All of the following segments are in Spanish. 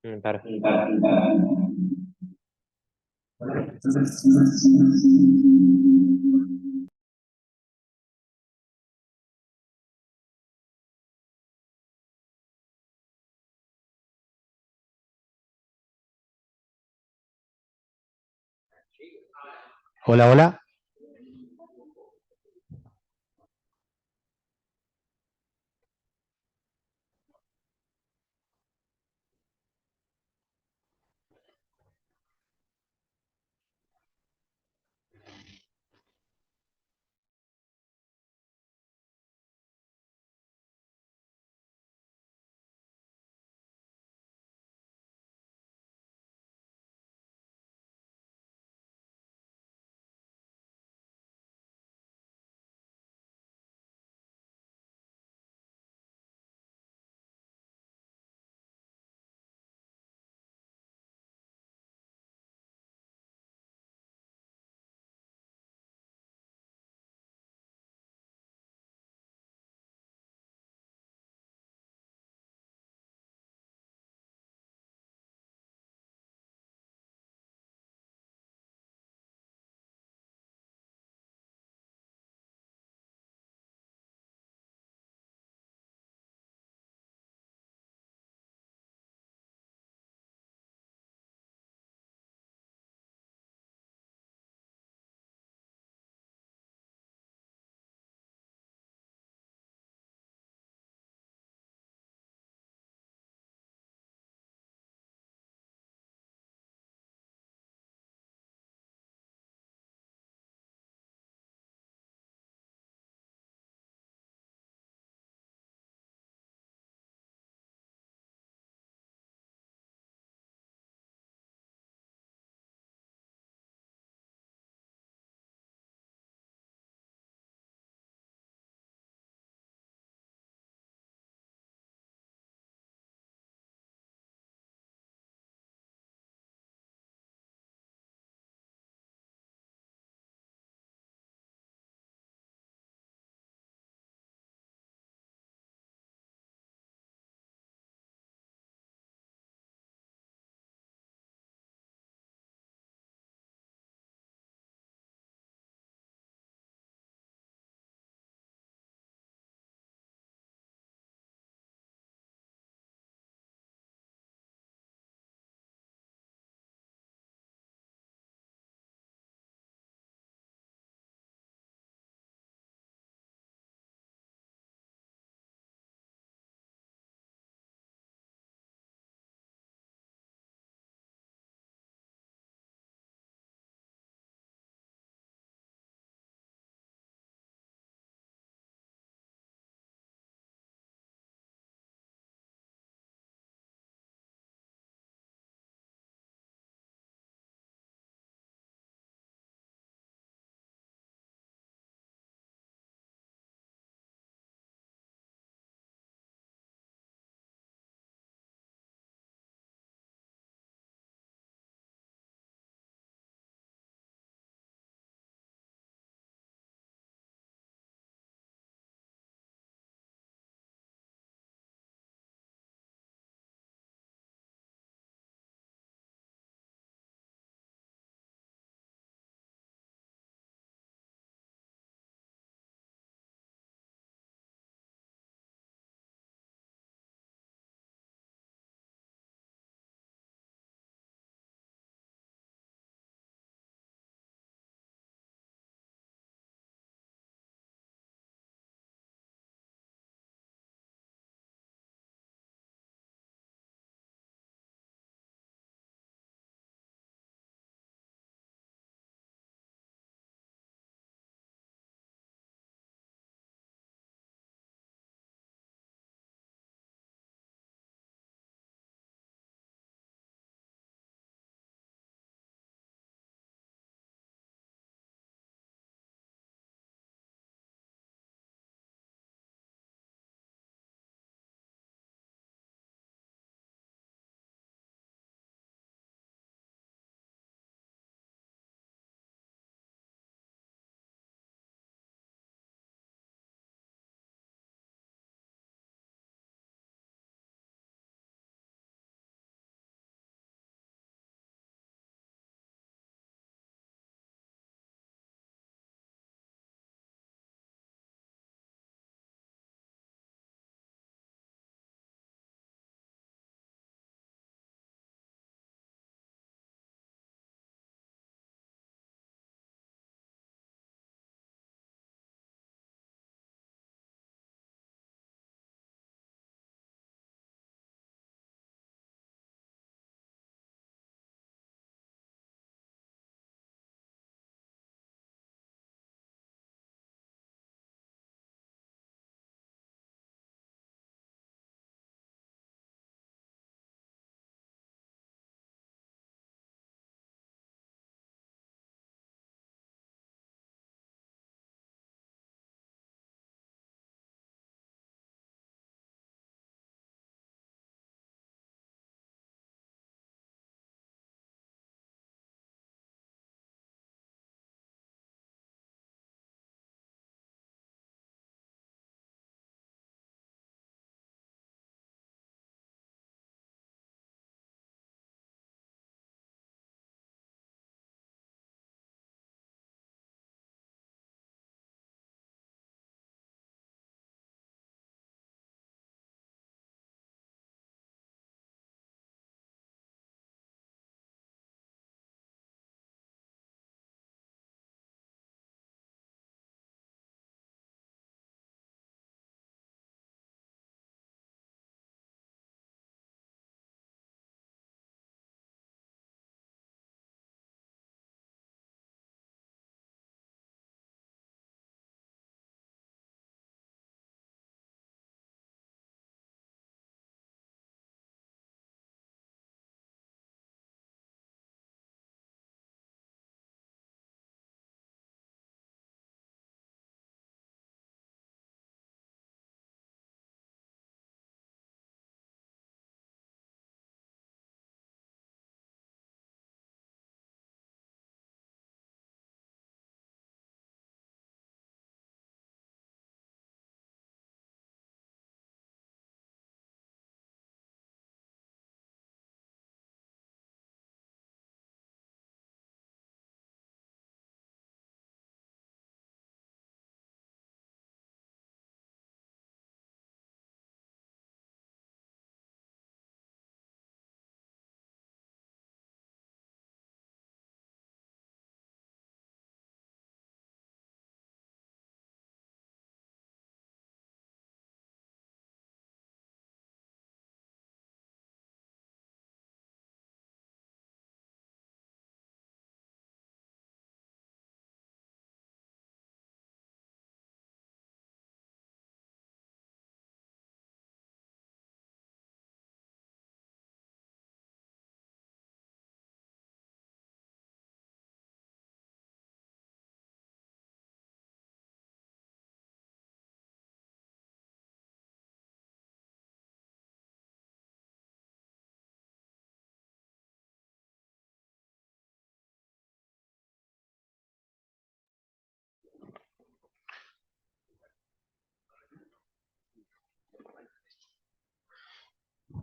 Ntar. Hola, hola.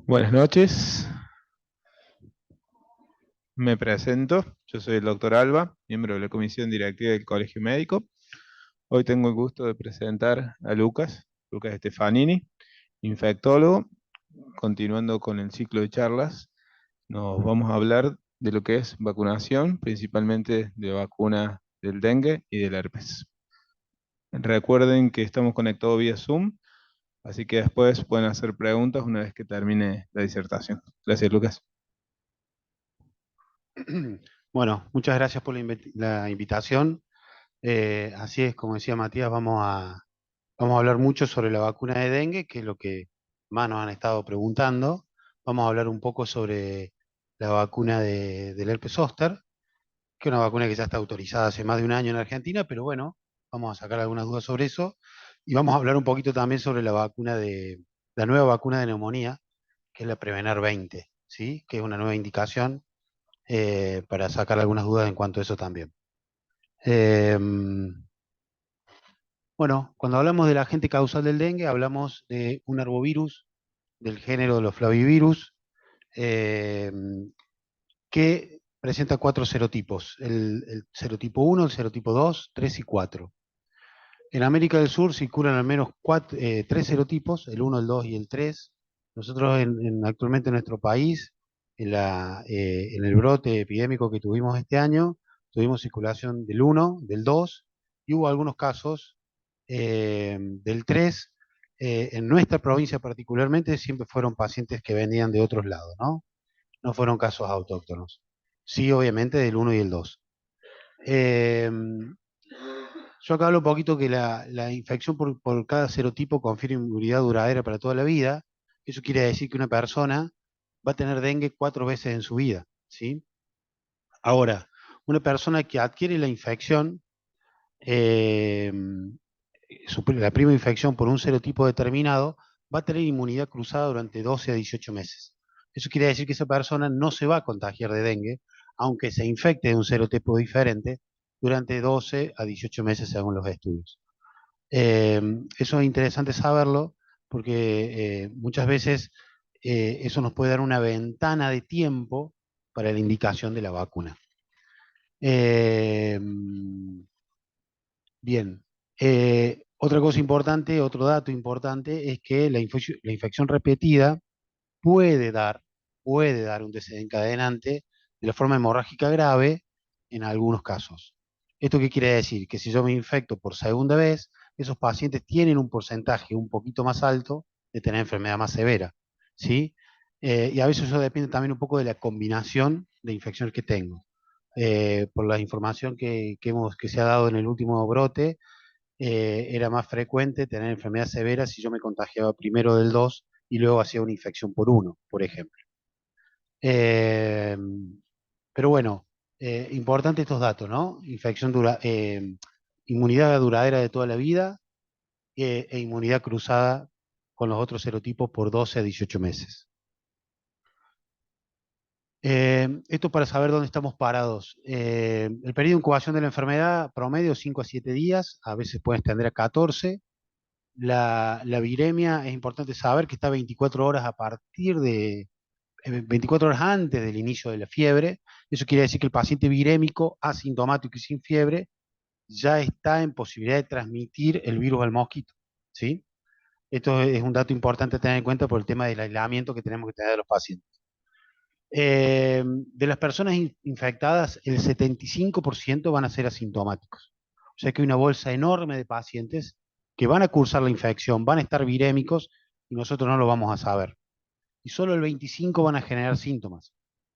Buenas noches, me presento. Yo soy el doctor Alba, miembro de la comisión directiva del Colegio Médico. Hoy tengo el gusto de presentar a Lucas Stefanini, infectólogo. Continuando con el ciclo de charlas, nos vamos a hablar de lo que es vacunación, principalmente de vacuna del dengue y del herpes. Recuerden que estamos conectados vía Zoom, así que después pueden hacer preguntas una vez que termine la disertación. Gracias, Lucas. Bueno, muchas gracias por la invitación. Así es, como decía Matías, vamos a hablar mucho sobre la vacuna de dengue, que es lo que más nos han estado preguntando. Vamos a hablar un poco sobre la vacuna del herpes zóster, que es una vacuna que ya está autorizada hace más de un año en Argentina, pero bueno, vamos a sacar algunas dudas sobre eso. Y vamos a hablar un poquito también sobre la nueva vacuna de neumonía, que es la Prevenar 20, ¿sí? Que es una nueva indicación para sacar algunas dudas en cuanto a eso también. Eh, bueno, cuando hablamos del agente causal del dengue, hablamos de un arbovirus del género de los flavivirus, eh, que presenta 4 serotipos, el serotipo 1, el serotipo 2, 3 y 4. En América del Sur circulan al menos 3 serotipos, el 1, el 2 y el 3. Nosotros actualmente en nuestro país, en el brote epidémico que tuvimos este año, tuvimos circulación del 1, del 2, y hubo algunos casos del 3. En nuestra provincia particularmente siempre fueron pacientes que venían de otros lados, ¿no? No fueron casos autóctonos. Sí, obviamente del 1 y el 2. Eh, yo acá hablo un poquito que la infección por cada serotipo confiere inmunidad duradera para toda la vida. Eso quiere decir que una persona va a tener dengue 4 veces en su vida, ¿sí? Ahora, una persona que adquiere la infección, eh, la primera infección por un serotipo determinado, va a tener inmunidad cruzada durante 12 a 18 meses. Eso quiere decir que esa persona no se va a contagiar de dengue, aunque se infecte de un serotipo diferente, durante 12 a 18 meses según los estudios. Eso es interesante saberlo porque muchas veces eso nos puede dar una ventana de tiempo para la indicación de la vacuna. Eh, Bien. Otra cosa importante, otro dato importante es que la infección repetida puede dar, puede dar un desencadenante de la forma hemorrágica grave en algunos casos. ¿Esto qué quiere decir? Que si yo me infecto por segunda vez, esos pacientes tienen un porcentaje un poquito más alto de tener enfermedad más severa, ¿sí? Y a veces eso depende también un poco de la combinación de infecciones que tengo. Por la información que se ha dado en el último brote, era más frecuente tener enfermedad severa si yo me contagiaba primero del 2 y luego hacía una infección por 1, por ejemplo. Eh, pero bueno, importante estos datos, ¿no? Inmunidad duradera de toda la vida e inmunidad cruzada con los otros serotipos por 12 a 18 meses. Esto para saber dónde estamos parados. El periodo de incubación de la enfermedad promedio 5 a 7 días, a veces puede extender a 14. La viremia es importante saber que está 24 horas 24 horas antes del inicio de la fiebre. Eso quiere decir que el paciente virémico, asintomático y sin fiebre, ya está en posibilidad de transmitir el virus al mosquito, ¿sí? Esto es un dato importante a tener en cuenta por el tema del aislamiento que tenemos que tener de los pacientes. De las personas infectadas, el 75% van a ser asintomáticos. O sea que hay una bolsa enorme de pacientes que van a cursar la infección, van a estar virémicos y nosotros no lo vamos a saber. Y solo el 25% van a generar síntomas,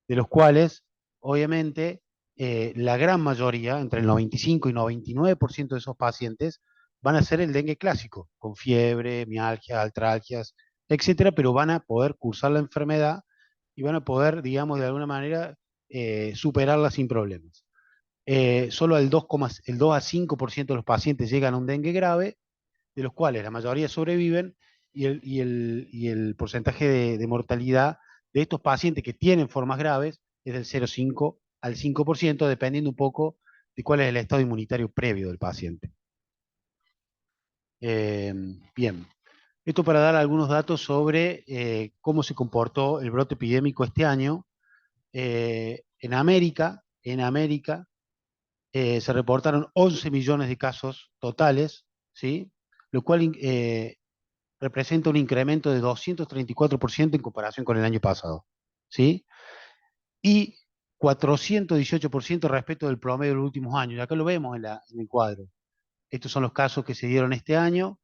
de los cuales, obviamente, la gran mayoría, entre el 95 y 99% de esos pacientes, van a ser el dengue clásico, con fiebre, mialgias, artralgias, etcétera, pero van a poder cursar la enfermedad y van a poder, digamos, de alguna manera, superarla sin problemas. Solo el 2 a 5% de los pacientes llegan a un dengue grave, de los cuales la mayoría sobreviven, y el porcentaje de mortalidad de estos pacientes que tienen formas graves es del 0,5 al 5%, dependiendo un poco de cuál es el estado inmunitario previo del paciente. Bien. Esto para dar algunos datos sobre cómo se comportó el brote epidémico este año. En América, se reportaron 11 millones de casos totales, ¿sí? Lo cual representa un incremento de 234% en comparación con el año pasado, ¿sí? Y 418% respecto del promedio de los últimos años. Y acá lo vemos en el cuadro. Estos son los casos que se dieron este año,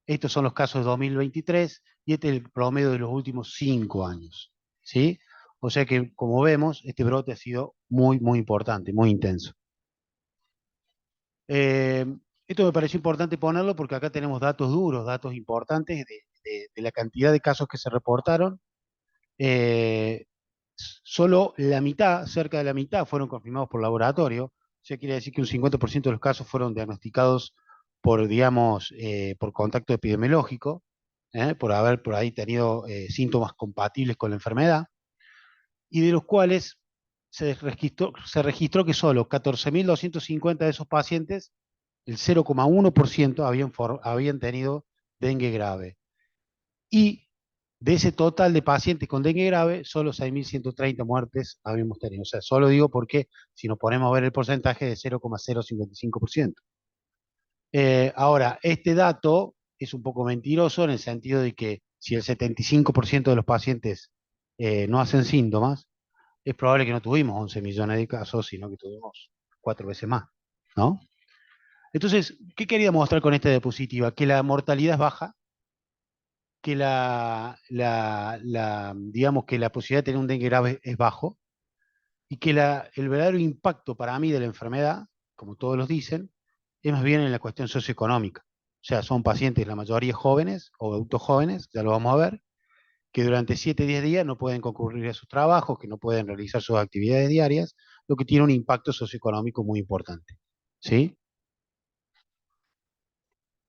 estos son los casos de 2023 y este es el promedio de los últimos 5 años, ¿sí? O sea que, como vemos, este brote ha sido muy, muy importante, muy intenso. Eh, Esto me pareció importante ponerlo porque acá tenemos datos duros, datos importantes de la cantidad de casos que se reportaron. Eh, Solo la mitad, cerca de la mitad, fueron confirmados por laboratorio. O sea, quiere decir que un 50% de los casos fueron diagnosticados por, digamos, por contacto epidemiológico, por haber por ahí tenido síntomas compatibles con la enfermedad, y de los cuales se registró que solo 14.250 de esos pacientes, el 0,1% habían tenido dengue grave. Y de ese total de pacientes con dengue grave, solo 6.130 muertes habíamos tenido. O sea, solo digo porque si nos ponemos a ver el porcentaje de 0,055%. Ahora, este dato es un poco mentiroso en el sentido de que si el 75% de los pacientes no hacen síntomas, es probable que no tuvimos 11 millones de casos, sino que tuvimos 4 veces más, ¿no? Entonces, ¿qué quería mostrar con esta diapositiva? Que la mortalidad es baja, que digamos que la posibilidad de tener un dengue grave es bajo, y que el verdadero impacto para mí de la enfermedad, como todos los dicen, es más bien en la cuestión socioeconómica. O sea, son pacientes, la mayoría jóvenes o adultos jóvenes, ya lo vamos a ver, que durante 7 10 días no pueden concurrir a sus trabajos, que no pueden realizar sus actividades diarias, lo que tiene un impacto socioeconómico muy importante. ¿Sí?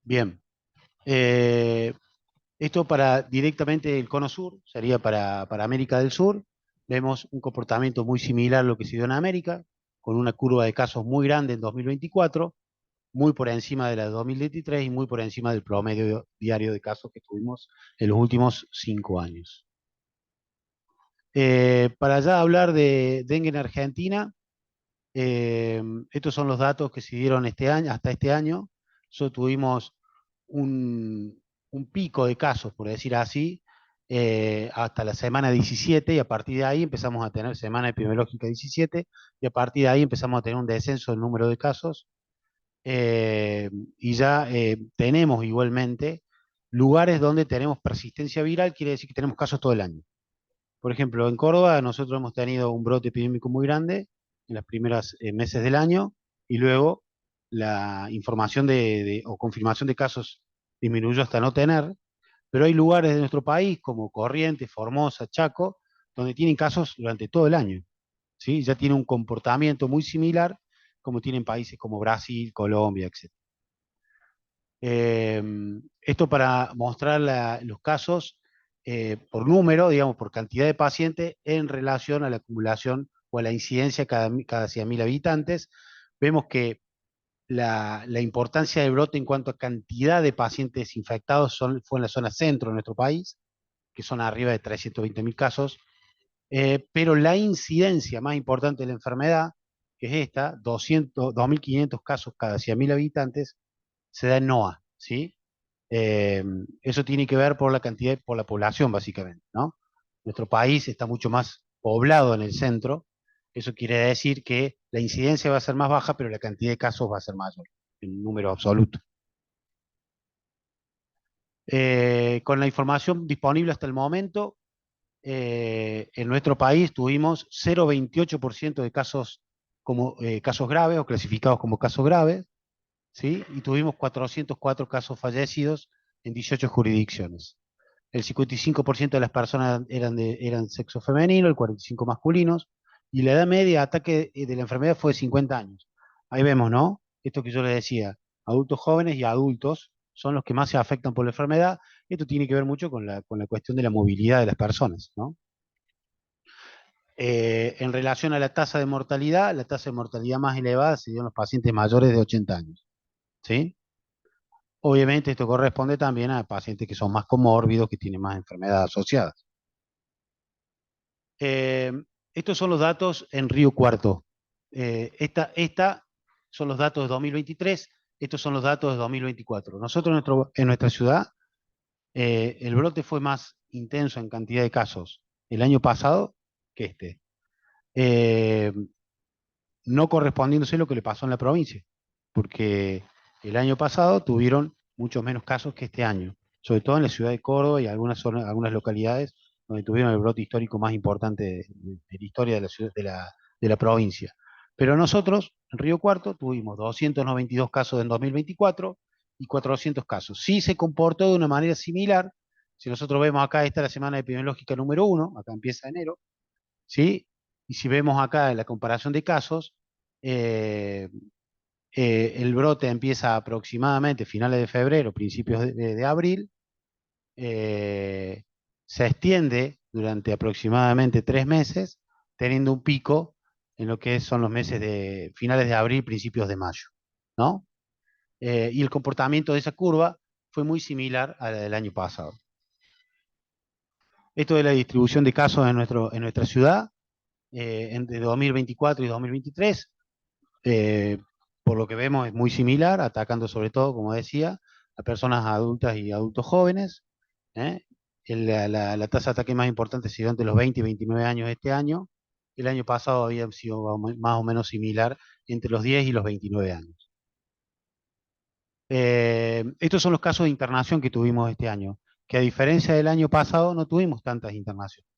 Bien. Eh, Esto para directamente el cono sur, sería para América del Sur. Vemos un comportamiento muy similar a lo que se dio en América, con una curva de casos muy grande en 2024, muy por encima de la de 2023 y muy por encima del promedio diario de casos que tuvimos en los últimos 5 años. Para ya hablar de dengue en Argentina, estos son los datos que se dieron este año, hasta este año. Nosotros tuvimos un pico de casos, por decir así, hasta la semana 17 y a partir de ahí empezamos a tener semana epidemiológica 17 y a partir de ahí empezamos a tener un descenso del número de casos y ya tenemos igualmente lugares donde tenemos persistencia viral, quiere decir que tenemos casos todo el año. Por ejemplo, en Córdoba nosotros hemos tenido un brote epidémico muy grande en los primeros meses del año y luego la información o confirmación de casos disminuyó hasta no tener, pero hay lugares de nuestro país como Corrientes, Formosa, Chaco, donde tienen casos durante todo el año, ¿sí? Ya tiene un comportamiento muy similar como tienen países como Brasil, Colombia, etc. Esto para mostrar los casos por número, digamos, por cantidad de pacientes en relación a la acumulación o a la incidencia cada 100.000 habitantes. Vemos que la importancia del brote en cuanto a cantidad de pacientes infectados fue en la zona centro de nuestro país, que son arriba de 320.000 casos, pero la incidencia más importante de la enfermedad, que es esta, 2.500 casos cada 100.000 habitantes, se da en NOA, ¿sí? Eso tiene que ver por la cantidad, por la población, básicamente, ¿no? Nuestro país está mucho más poblado en el centro, eso quiere decir que la incidencia va a ser más baja, pero la cantidad de casos va a ser mayor, en número absoluto. Con la información disponible hasta el momento, en nuestro país tuvimos 0,28% de casos como casos graves o clasificados como casos graves, ¿sí? Y tuvimos 404 casos fallecidos en 18 jurisdicciones. El 55% de las personas eran sexo femenino, el 45% masculinos, y la edad media de ataque de la enfermedad fue de 50 años. Ahí vemos, ¿no? Esto que yo les decía, adultos jóvenes y adultos son los que más se afectan por la enfermedad. Esto tiene que ver mucho con la cuestión de la movilidad de las personas, ¿no? En relación a la tasa de mortalidad, la tasa de mortalidad más elevada se dio en los pacientes mayores de 80 años, ¿sí? Obviamente esto corresponde también a pacientes que son más comórbidos, que tienen más enfermedades asociadas. Eh, Estos son los datos en Río Cuarto. Esta son los datos de 2023, estos son los datos de 2024. Nosotros en nuestra ciudad, el brote fue más intenso en cantidad de casos el año pasado que este. Eh, no correspondiéndose a lo que le pasó en la provincia, porque el año pasado tuvieron muchos menos casos que este año, sobre todo en la ciudad de Córdoba y algunas zonas, algunas localidades donde tuvieron el brote histórico más importante de la historia de la ciudad, de la provincia. Pero nosotros, en Río Cuarto, tuvimos 292 casos en 2024 y 400 casos. Sí se comportó de una manera similar. Si nosotros vemos acá, esta es la semana epidemiológica número 1, acá empieza enero, ¿sí? Y si vemos acá la comparación de casos, eh, el brote empieza aproximadamente finales de febrero, principios de abril, eh, se extiende durante aproximadamente 3 meses, teniendo un pico en lo que son los meses de finales de abril, principios de mayo, ¿no? Y el comportamiento de esa curva fue muy similar a la del año pasado. Esto de la distribución de casos en nuestra ciudad, entre 2024 y 2023, por lo que vemos es muy similar, atacando sobre todo, como decía, a personas adultas y adultos jóvenes. ¿eh? La tasa de ataque más importante se dio entre los 20 y 29 años este año. El año pasado había sido más o menos similar entre los 10 y los 29 años. Estos son los casos de internación que tuvimos este año, que a diferencia del año pasado no tuvimos tantas internaciones.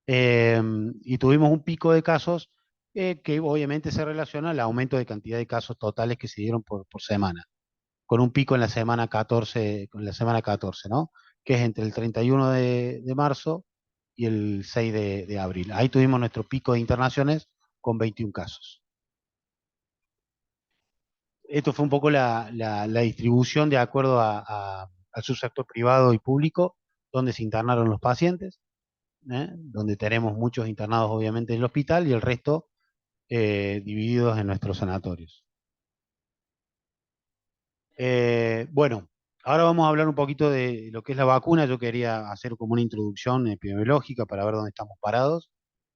Y tuvimos un pico de casos que obviamente se relaciona al aumento de cantidad de casos totales que se dieron por semana, con un pico en la semana 14, ¿no? Que es entre el 31 de marzo y el 6 de abril. Ahí tuvimos nuestro pico de internaciones con 21 casos. Esto fue un poco la distribución de acuerdo al subsector privado y público, donde se internaron los pacientes, donde tenemos muchos internados obviamente en el hospital y el resto divididos en nuestros sanatorios. Bueno, ahora vamos a hablar un poquito de lo que es la vacuna. Yo quería hacer como una introducción epidemiológica para ver dónde estamos parados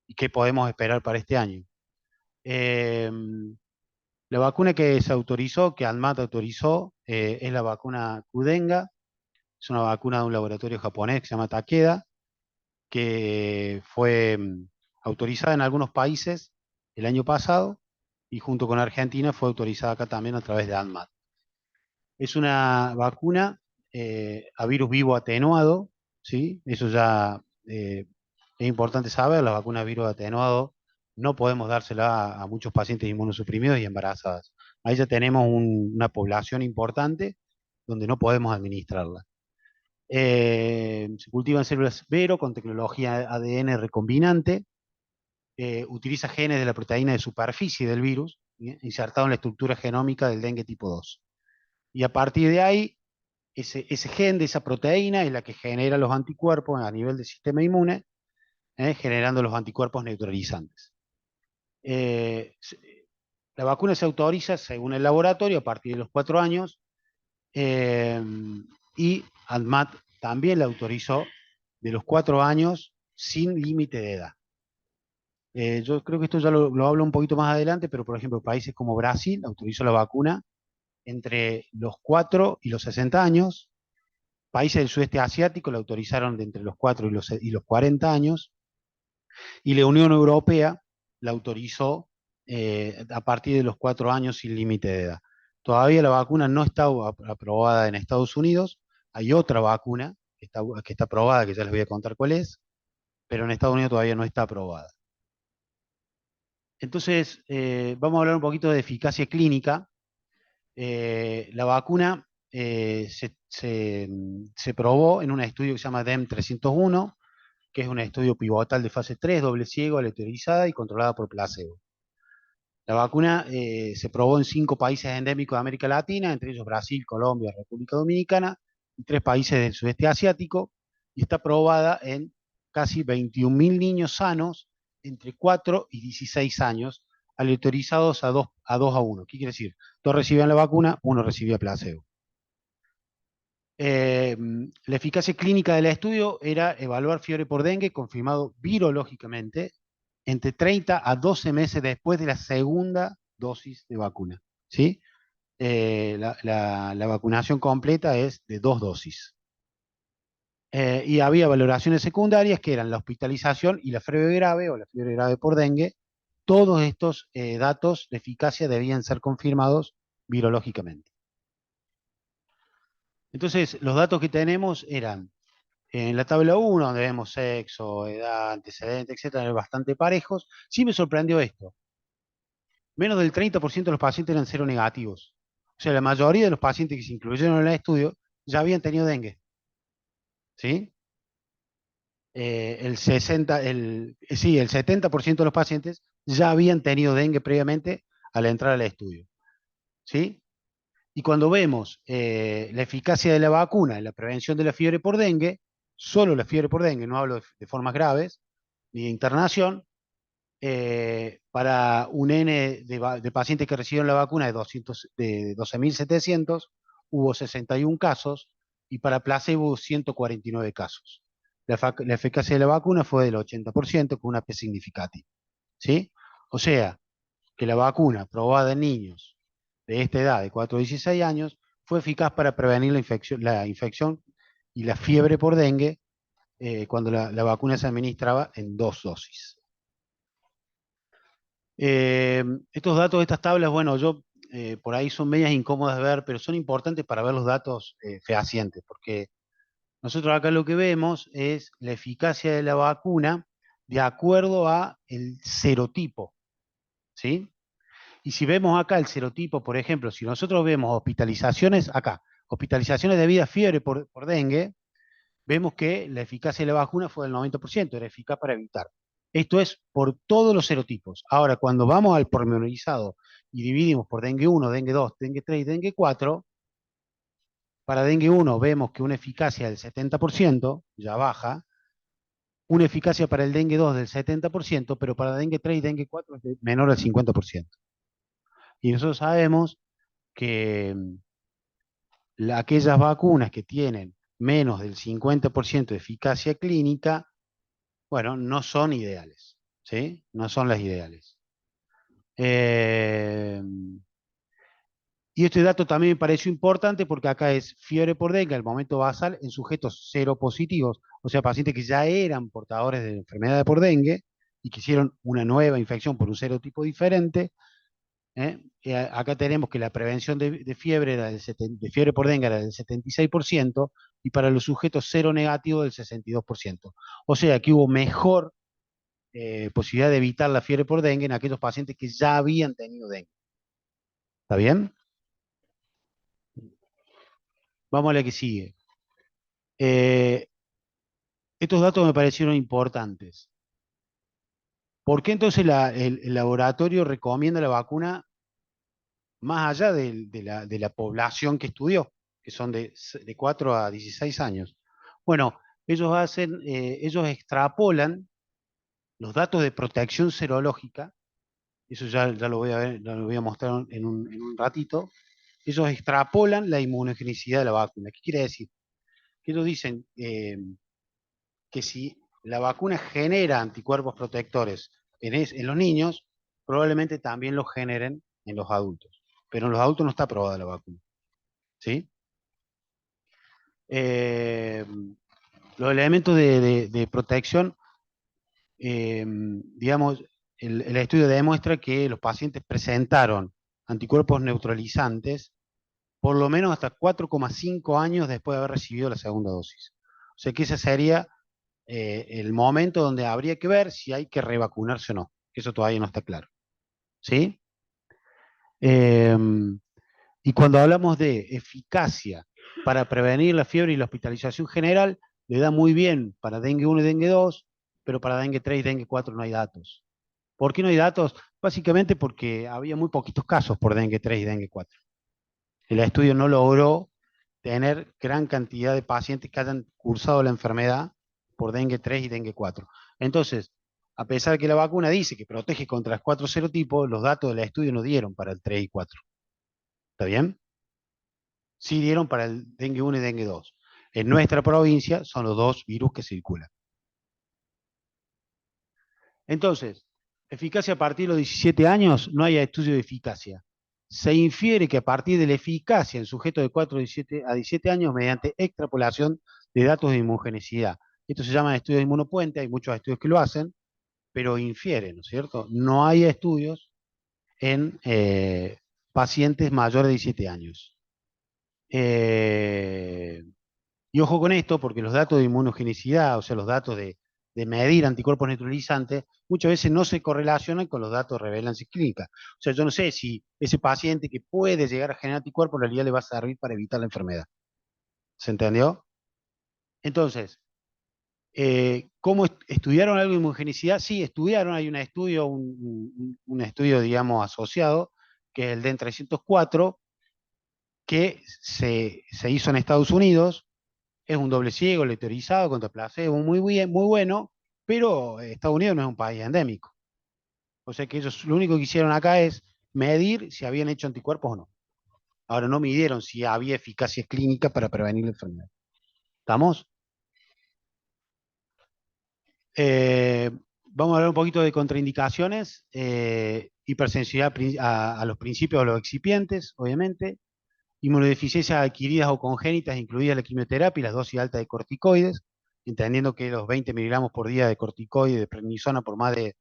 y qué podemos esperar para este año. Eh, la vacuna que se autorizó, que ANMAT autorizó, es la vacuna Qdenga. Es una vacuna de un laboratorio japonés que se llama Takeda, que fue autorizada en algunos países el año pasado y junto con Argentina fue autorizada acá también a través de ANMAT. Es una vacuna a virus vivo atenuado, ¿sí? Eso ya es importante saber, la vacuna a virus atenuado no podemos dársela a muchos pacientes inmunosuprimidos y embarazadas. Ahí ya tenemos una población importante donde no podemos administrarla. Se cultiva en células Vero con tecnología ADN recombinante, utiliza genes de la proteína de superficie del virus, insertado en la estructura genómica del dengue tipo 2. Y a partir de ahí, ese gen de esa proteína es la que genera los anticuerpos a nivel del sistema inmune, generando los anticuerpos neutralizantes. La vacuna se autoriza según el laboratorio a partir de los 4 años y ANMAT también la autorizó de los 4 años sin límite de edad. Yo creo que esto ya lo hablo un poquito más adelante, pero por ejemplo, países como Brasil autorizó la vacuna entre los 4 y los 60 años, países del sudeste asiático la autorizaron de entre los 4 y los 40 años, y la Unión Europea la autorizó a partir de los 4 años sin límite de edad. Todavía la vacuna no está aprobada en Estados Unidos, hay otra vacuna que está aprobada, que ya les voy a contar cuál es, pero en Estados Unidos todavía no está aprobada. Entonces, vamos a hablar un poquito de eficacia clínica. La vacuna se probó en un estudio que se llama DEM-301, que es un estudio pivotal de fase 3, doble ciego, aleatorizada y controlada por placebo. La vacuna se probó en 5 países endémicos de América Latina, entre ellos Brasil, Colombia, República Dominicana, y 3 países del sudeste asiático, y está probada en casi 21.000 niños sanos entre 4 y 16 años, aleatorizados a 2 a 1. ¿Qué quiere decir? 2 recibían la vacuna, 1 recibía placebo. La eficacia clínica del estudio era evaluar fiebre por dengue confirmado virológicamente entre 30 a 12 meses después de la segunda dosis de vacuna. ¿Sí? La vacunación completa es de 2 dosis. Y había valoraciones secundarias que eran la hospitalización y la fiebre grave o la fiebre grave por dengue. Todos estos datos de eficacia debían ser confirmados virológicamente. Entonces, los datos que tenemos eran, en la tabla 1, donde vemos sexo, edad, antecedentes, etcétera, bastante parejos. Sí me sorprendió esto. Menos del 30% de los pacientes eran seronegativos. O sea, la mayoría de los pacientes que se incluyeron en el estudio ya habían tenido dengue. ¿Sí? El 70% de los pacientes ya habían tenido dengue previamente al entrar al estudio. ¿Sí? Y cuando vemos la eficacia de la vacuna en la prevención de la fiebre por dengue, solo la fiebre por dengue, no hablo de formas graves, ni de internación, para un N de pacientes que recibieron la vacuna de 12.700, hubo 61 casos, y para placebo hubo 149 casos. La eficacia de la vacuna fue del 80%, con una P significativa. ¿Sí? O sea, que la vacuna probada en niños de esta edad, de 4 a 16 años, fue eficaz para prevenir la infección y la fiebre por dengue cuando la vacuna se administraba en 2 dosis. Estos datos, estas tablas, bueno, por ahí son medias incómodas de ver, pero son importantes para ver los datos fehacientes, porque nosotros acá lo que vemos es la eficacia de la vacuna de acuerdo a el serotipo, ¿sí? Y si vemos acá el serotipo, por ejemplo, si nosotros vemos hospitalizaciones, acá, hospitalizaciones debido a fiebre por dengue, vemos que la eficacia de la vacuna fue del 90%, era eficaz para evitar. Esto es por todos los serotipos. Ahora, cuando vamos al pormenorizado y dividimos por dengue 1, dengue 2, dengue 3 y dengue 4, para dengue 1 vemos que una eficacia del 70%, ya baja, una eficacia para el dengue 2 del 70%, pero para dengue 3 y dengue 4 es menor al 50%. Y nosotros sabemos que aquellas vacunas que tienen menos del 50% de eficacia clínica, bueno, no son ideales, ¿sí? No son las ideales. Y este dato también me pareció importante porque acá es fiebre por dengue al momento basal en sujetos seropositivos, o sea, pacientes que ya eran portadores de enfermedad por dengue y que hicieron una nueva infección por un serotipo diferente. Acá tenemos que la prevención de fiebre, de fiebre por dengue era del 76% y para los sujetos seronegativos del 62%. O sea, que hubo mejor posibilidad de evitar la fiebre por dengue en aquellos pacientes que ya habían tenido dengue. ¿Está bien? Vamos a la que sigue. Estos datos me parecieron importantes. ¿Por qué entonces el laboratorio recomienda la vacuna más allá de la población que estudió, que son de 4 a 16 años? Bueno, ellos extrapolan los datos de protección serológica, eso ya lo voy a mostrar en un ratito. Ellos extrapolan la inmunogenicidad de la vacuna. ¿Qué quiere decir? Que ellos dicen que si la vacuna genera anticuerpos protectores en los niños, probablemente también los generen en los adultos. Pero en los adultos no está aprobada la vacuna. ¿Sí? Los elementos de protección, digamos, el estudio demuestra que los pacientes presentaron anticuerpos neutralizantes por lo menos hasta 4,5 años después de haber recibido la segunda dosis. O sea que ese sería el momento donde habría que ver si hay que revacunarse o no. Eso todavía no está claro. ¿Sí? Y cuando hablamos de eficacia para prevenir la fiebre y la hospitalización general, le da muy bien para dengue 1 y dengue 2, pero para dengue 3 y dengue 4 no hay datos. ¿Por qué no hay datos? Básicamente porque había muy poquitos casos por dengue 3 y dengue 4. El estudio no logró tener gran cantidad de pacientes que hayan cursado la enfermedad por dengue 3 y dengue 4. Entonces, a pesar de que la vacuna dice que protege contra los 4 serotipos, los datos del estudio no dieron para el 3 y 4. ¿Está bien? sí dieron para el dengue 1 y dengue 2. En nuestra provincia son los dos virus que circulan. Entonces, eficacia a partir de los 17 años, no hay estudio de eficacia. Se infiere que a partir de la eficacia en sujetos de 4 a 17 años mediante extrapolación de datos de inmunogenicidad. Esto se llama estudio de inmunopuente, hay muchos estudios que lo hacen, pero infieren, ¿no es cierto? No hay estudios en pacientes mayores de 17 años. Y ojo con esto, porque los datos de inmunogenicidad, o sea, los datos de medir anticuerpos neutralizantes, muchas veces no se correlacionan con los datos de relevancia clínica. O sea, yo no sé si ese paciente que puede llegar a generar anticuerpos en realidad le va a servir para evitar la enfermedad. ¿Se entendió? Entonces, ¿cómo estudiaron algo de inmunogenicidad? Sí, estudiaron, hay un estudio, un estudio, digamos, asociado, que es el DEN 304, que se hizo en Estados Unidos. Es un doble ciego, lectorizado, contra placebo, muy bien, muy bueno, pero Estados Unidos no es un país endémico. O sea que ellos lo único que hicieron acá es medir si habían hecho anticuerpos o no. Ahora no midieron si había eficacia clínica para prevenir la enfermedad. ¿Estamos? Vamos a hablar un poquito de contraindicaciones, hipersensibilidad a los principios de los excipientes, obviamente, inmunodeficiencias adquiridas o congénitas, incluidas la quimioterapia y las dosis altas de corticoides, entendiendo que los 20 miligramos por día de corticoide de prednisona por más de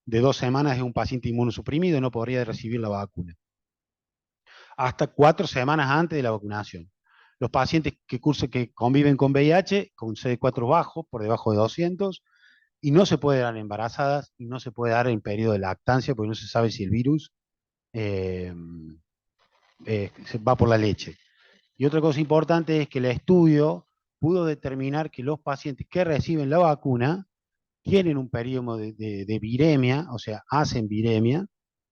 2 semanas es un paciente inmunosuprimido y no podría recibir la vacuna. Hasta 4 semanas antes de la vacunación. Los pacientes que conviven con VIH, con CD4 bajo, por debajo de 200, y no se puede dar en embarazadas y no se puede dar en periodo de lactancia porque no se sabe si el virus va por la leche. Y otra cosa importante es que el estudio pudo determinar que los pacientes que reciben la vacuna tienen un periodo de viremia, o sea, hacen viremia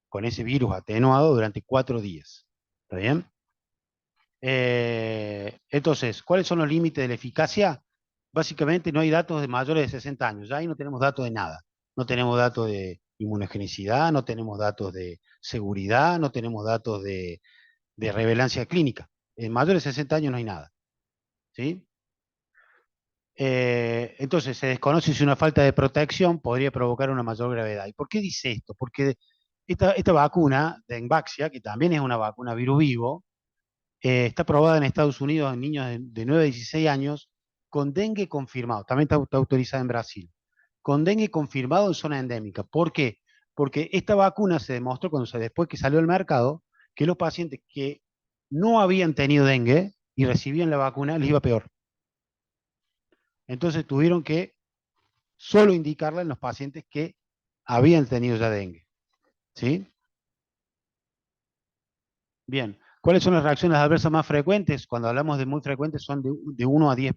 con ese virus atenuado durante 4 días. ¿Está bien? Entonces, ¿cuáles son los límites de la eficacia? Básicamente no hay datos de mayores de 60 años, ya ahí no tenemos datos de nada. No tenemos datos de inmunogenicidad, no tenemos datos de seguridad, no tenemos datos de relevancia clínica. En mayores de 60 años no hay nada. ¿Sí? Entonces, se desconoce si una falta de protección podría provocar una mayor gravedad. ¿Y por qué dice esto? Porque esta vacuna de Envaxia, que también es una vacuna virus vivo, está aprobada en Estados Unidos en niños de 9 a 16 años con dengue confirmado. También está autorizada en Brasil. Con dengue confirmado en zona endémica. ¿Por qué? Porque esta vacuna se demostró después que salió al mercado que los pacientes que no habían tenido dengue y recibían la vacuna les iba peor. Entonces tuvieron que solo indicarla en los pacientes que habían tenido ya dengue. ¿Sí? Bien. ¿Cuáles son las reacciones adversas más frecuentes? Cuando hablamos de muy frecuentes son de 1 a 10.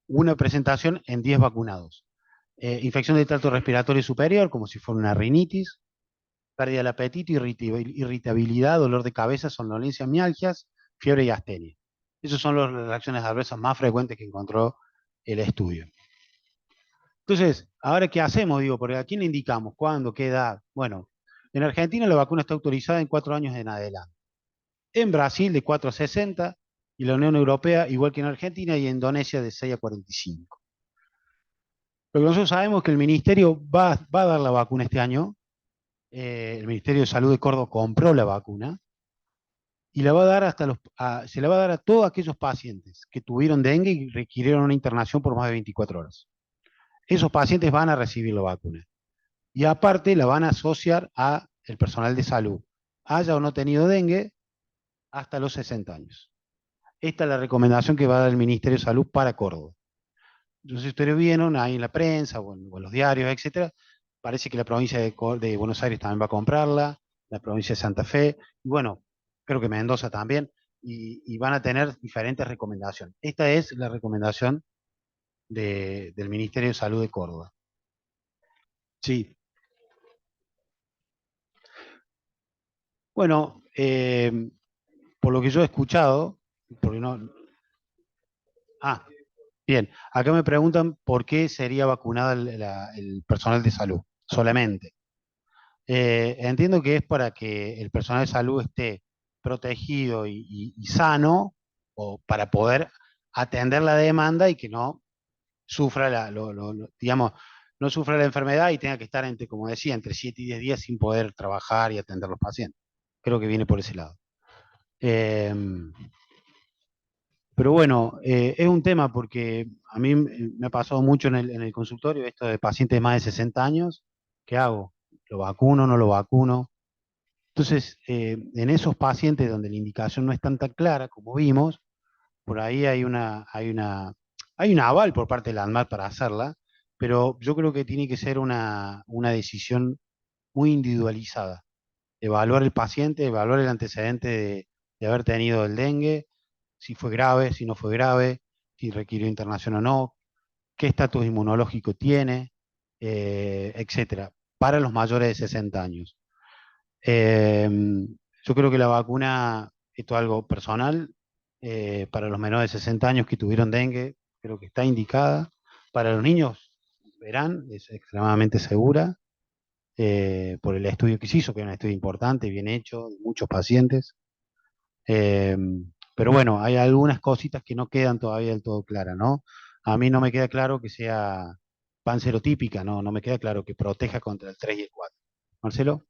Una presentación en 10 vacunados. Infección del tracto respiratorio superior, como si fuera una rinitis, pérdida del apetito, irritabilidad, dolor de cabeza, somnolencia, mialgias, fiebre y astenia. Esas son las reacciones adversas más frecuentes que encontró el estudio. Entonces, ¿ahora qué hacemos? Digo, porque ¿a quién le indicamos? ¿Cuándo? ¿Qué edad? Bueno, en Argentina la vacuna está autorizada en 4 años en adelante. En Brasil de 4 a 60 y la Unión Europea, igual que en Argentina, y en Indonesia de 6 a 45. Lo que nosotros sabemos es que el Ministerio va a dar la vacuna este año. El Ministerio de Salud de Córdoba compró la vacuna y la va a dar se la va a dar a todos aquellos pacientes que tuvieron dengue y requirieron una internación por más de 24 horas. Esos pacientes van a recibir la vacuna. Y aparte la van a asociar a el personal de salud, haya o no tenido dengue, hasta los 60 años. Esta es la recomendación que va a dar el Ministerio de Salud para Córdoba. Entonces ustedes vieron ahí en la prensa o en los diarios, etcétera, parece que la provincia de Buenos Aires también va a comprarla, la provincia de Santa Fe, y bueno, creo que Mendoza también, y van a tener diferentes recomendaciones. Esta es la recomendación del Ministerio de Salud de Córdoba. Sí. Bueno, por lo que yo he escuchado, porque no... Ah, bien, acá me preguntan por qué sería vacunada el personal de salud, solamente. Entiendo que es para que el personal de salud esté protegido y sano, o para poder atender la demanda y que no sufra digamos, no sufra la enfermedad y tenga que estar entre, como decía, entre 7 y 10 días sin poder trabajar y atender a los pacientes. Creo que viene por ese lado. Pero bueno, es un tema porque a mí me ha pasado mucho en el consultorio esto de pacientes de más de 60 años. ¿Qué hago? ¿Lo vacuno? ¿No lo vacuno? Entonces, en esos pacientes donde la indicación no es tan clara como vimos, por ahí hay un aval por parte de la ANMAT para hacerla, pero yo creo que tiene que ser una decisión muy individualizada. Evaluar el paciente, evaluar el antecedente de haber tenido el dengue, si fue grave, si no fue grave, si requirió internación o no, qué estatus inmunológico tiene, etcétera, para los mayores de 60 años. Yo creo que la vacuna, esto es algo personal, para los menores de 60 años que tuvieron dengue, creo que está indicada. Para los niños, verán, es extremadamente segura, por el estudio que se hizo, que es un estudio importante, bien hecho, de muchos pacientes. Eh, pero bueno, hay algunas cositas que no quedan todavía del todo claras, ¿no? A mí no me queda claro que sea panserotípica, ¿no? No me queda claro que proteja contra el 3 y el 4. Marcelo.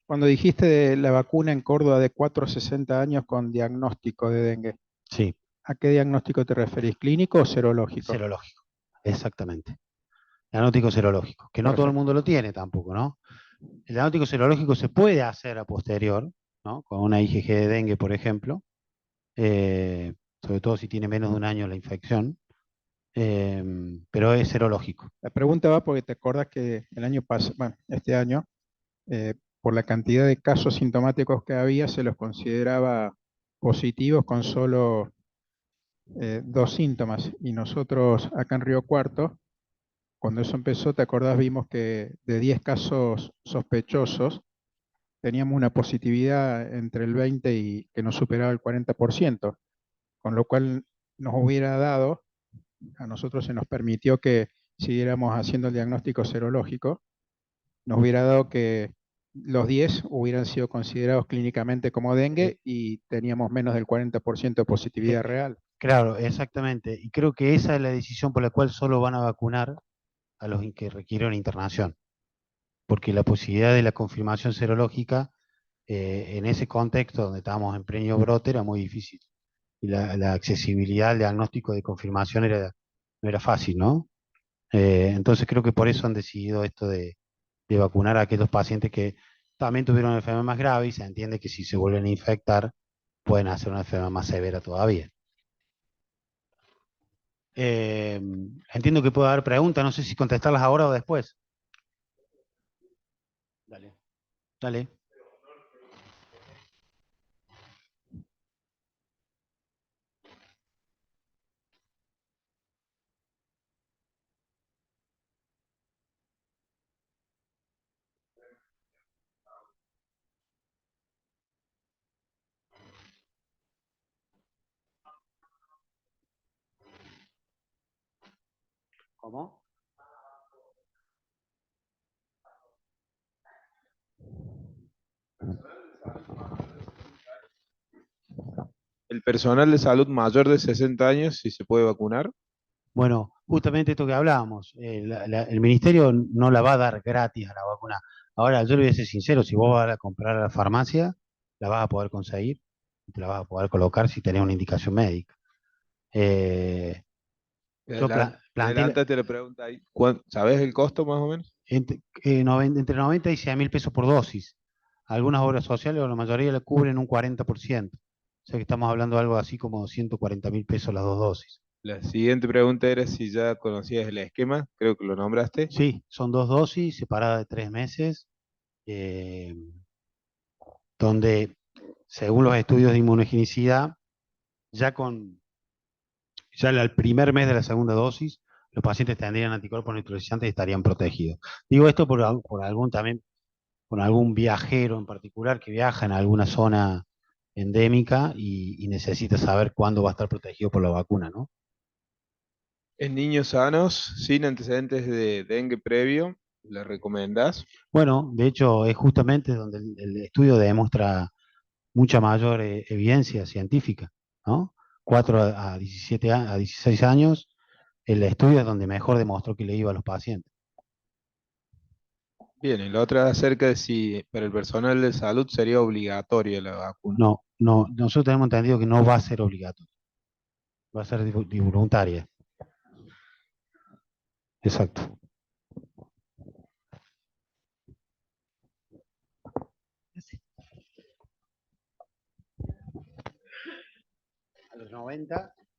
Cuando dijiste de la vacuna en Córdoba de 4 a 60 años con diagnóstico de dengue, Sí, ¿a qué diagnóstico te referís? ¿Clínico o serológico? serológico, exactamente. Diagnóstico serológico, que no todo el Perfecto. mundo lo tiene tampoco, ¿no? El diagnóstico serológico se puede hacer a posterior, ¿no? Con una IgG de dengue, por ejemplo, sobre todo si tiene menos de un año la infección, pero es serológico. La pregunta va porque te acordás que el año pasado, bueno, este año, por la cantidad de casos sintomáticos que había, se los consideraba positivos con solo 2 síntomas. Y nosotros acá en Río Cuarto, cuando eso empezó, te acordás, vimos que de 10 casos sospechosos, teníamos una positividad entre el 20 y que no superaba el 40%, con lo cual nos hubiera dado, a nosotros se nos permitió que siguiéramos haciendo el diagnóstico serológico, nos hubiera dado que los 10 hubieran sido considerados clínicamente como dengue y teníamos menos del 40% de positividad real. Claro, exactamente. Y creo que esa es la decisión por la cual solo van a vacunar a los que requieren internación, porque la posibilidad de la confirmación serológica en ese contexto donde estábamos en pleno brote era muy difícil. Y la accesibilidad al diagnóstico de confirmación no era fácil, ¿no? Entonces creo que por eso han decidido esto de vacunar a aquellos pacientes que también tuvieron una enfermedad más grave y se entiende que si se vuelven a infectar pueden hacer una enfermedad más severa todavía. Entiendo que puede haber preguntas, no sé si contestarlas ahora o después. Dale. Dale. ¿Cómo? ¿El personal de salud mayor de 60 años si se puede vacunar? Bueno, justamente esto que hablábamos, el ministerio no la va a dar gratis a la vacuna. Ahora, yo le voy a ser sincero, si vos vas a comprar a la farmacia, la vas a poder conseguir, te la vas a poder colocar si tenés una indicación médica. Yo planteé Adelántate la pregunta ahí. ¿Sabes el costo más o menos? entre 90 y 100 mil pesos por dosis. Algunas obras sociales, o la mayoría, le cubren un 40%. O sea que estamos hablando de algo así como 140 mil pesos las dos dosis. La siguiente pregunta era si ya conocías el esquema, creo que lo nombraste. Sí, son dos dosis separadas de 3 meses, donde, según los estudios de inmunogenicidad, ya al primer mes de la segunda dosis, los pacientes tendrían anticuerpos neutralizantes y estarían protegidos. Digo esto por algún viajero en particular que viaja en alguna zona endémica y necesita saber cuándo va a estar protegido por la vacuna, ¿no? En niños sanos, sin antecedentes de dengue previo, ¿le recomendás? Bueno, de hecho es justamente donde el estudio demuestra mucha mayor evidencia científica, ¿no? 4 a 17 a 16 años, el estudio es donde mejor demostró que le iba a los pacientes. Bien, y la otra acerca de si para el personal de salud sería obligatoria la vacuna. No, no, nosotros tenemos entendido que no va a ser obligatorio, va a ser voluntaria. Exacto.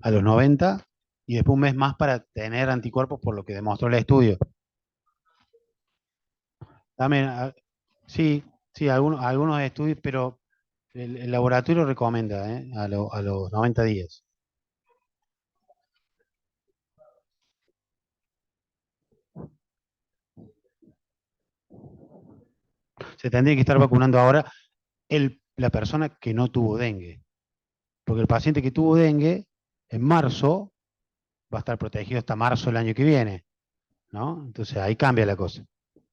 A los 90 y después un mes más para tener anticuerpos por lo que demostró el estudio. También, sí, sí, algunos estudios, pero el laboratorio recomienda a los 90 días. Se tendría que estar vacunando ahora la persona que no tuvo dengue. Porque el paciente que tuvo dengue, en marzo, va a estar protegido hasta marzo del año que viene, ¿no? Entonces ahí cambia la cosa.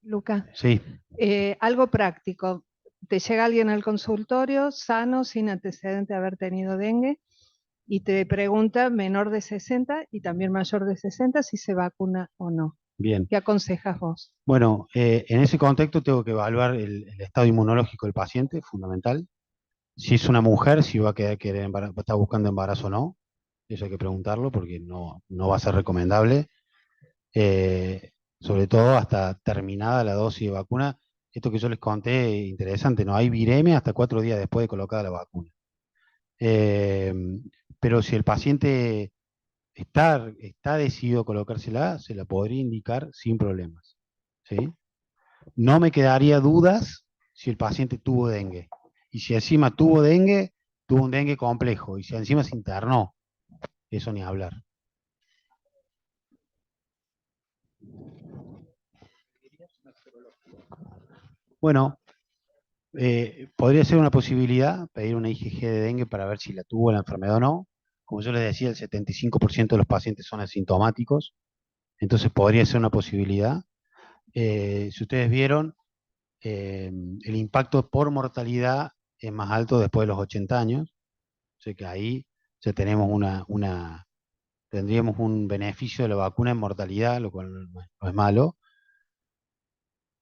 Luca, Sí, algo práctico. Te llega alguien al consultorio sano, sin antecedente de haber tenido dengue, y te pregunta menor de 60 y también mayor de 60 si se vacuna o no. bien. ¿Qué aconsejas vos? Bueno, en ese contexto tengo que evaluar el estado inmunológico del paciente, fundamental. Si es una mujer, si va a querer está buscando embarazo o no. Eso hay que preguntarlo porque no va a ser recomendable. Sobre todo hasta terminada la dosis de vacuna. Esto que yo les conté, interesante, ¿no? Hay viremia hasta 4 días después de colocada la vacuna. Pero si el paciente está decidido a colocársela, se la podría indicar sin problemas. ¿Sí? No me quedaría dudas si el paciente tuvo dengue. Y si encima tuvo dengue, tuvo un dengue complejo. Y si encima se internó, eso ni hablar. Bueno, podría ser una posibilidad pedir una IgG de dengue para ver si la tuvo la enfermedad o no. Como yo les decía, el 75% de los pacientes son asintomáticos, entonces podría ser una posibilidad. Si ustedes vieron, el impacto por mortalidad es más alto después de los 80 años, o sea que ahí ya tenemos tendríamos un beneficio de la vacuna en mortalidad, lo cual no es malo.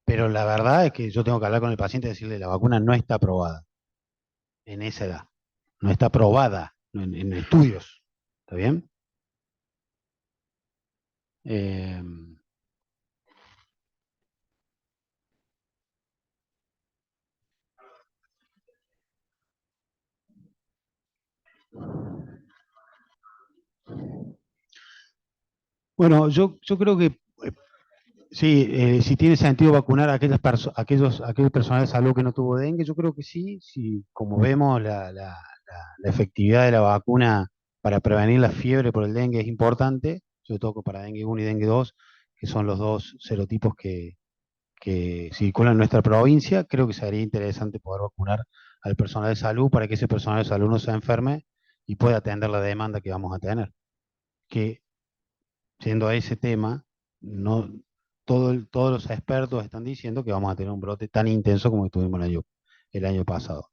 Pero la verdad es que yo tengo que hablar con el paciente y decirle la vacuna no está aprobada en esa edad. No está aprobada en estudios. ¿Está bien? Eh, bueno, yo creo que sí, si tiene sentido vacunar a aquel personal de salud que no tuvo dengue, yo creo que sí, como vemos la efectividad de la vacuna para prevenir la fiebre por el dengue es importante, sobre todo para dengue 1 y dengue 2, que son los dos serotipos que circulan en nuestra provincia, creo que sería interesante poder vacunar al personal de salud para que ese personal de salud no se enferme y pueda atender la demanda que vamos a tener. Que, siendo a ese tema, no, todos los expertos están diciendo que vamos a tener un brote tan intenso como tuvimos el año pasado.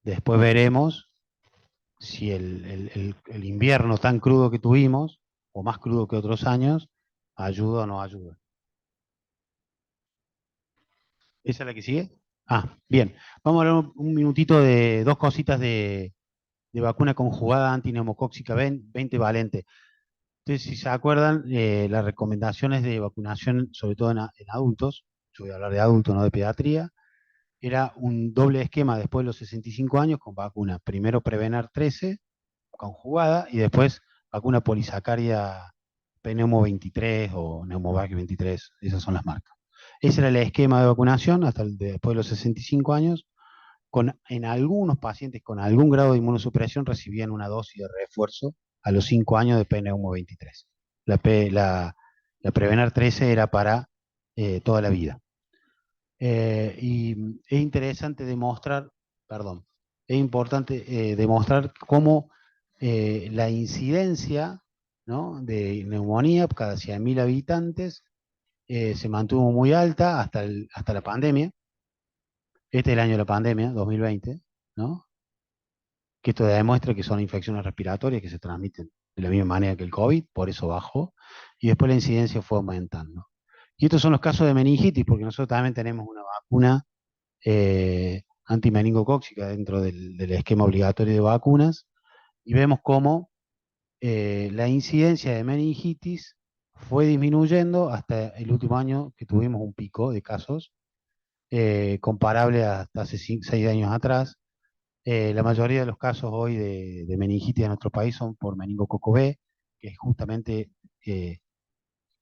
Después veremos si el invierno tan crudo que tuvimos, o más crudo que otros años, ayuda o no ayuda. ¿Esa es la que sigue? Ah, bien. Vamos a hablar un minutito de dos cositas de vacuna conjugada antineumocóxica 20 valente. Entonces, si se acuerdan, las recomendaciones de vacunación, sobre todo en adultos, yo voy a hablar de adultos, no de pediatría, era un doble esquema después de los 65 años con vacuna. Primero Prevenar 13, conjugada, y después vacuna polisacaria Pneumo 23 o Neumovac 23, esas son las marcas. Ese era el esquema de vacunación después de los 65 años. En algunos pacientes con algún grado de inmunosupresión recibían una dosis de refuerzo a los 5 años de Pneumo 23. La Prevenar 13 era para toda la vida. Y es interesante demostrar, es importante demostrar cómo la incidencia, ¿no?, de neumonía cada 100.000 habitantes se mantuvo muy alta hasta la pandemia. Este es el año de la pandemia, 2020, ¿no? que esto demuestra que son infecciones respiratorias que se transmiten de la misma manera que el COVID, por eso bajó, y después la incidencia fue aumentando. Y estos son los casos de meningitis, porque nosotros también tenemos una vacuna antimeningocócica dentro del esquema obligatorio de vacunas, y vemos cómo la incidencia de meningitis fue disminuyendo hasta el último año que tuvimos un pico de casos, comparable hasta hace 6 años atrás. La mayoría de los casos hoy de meningitis en nuestro país son por meningococo B, que es justamente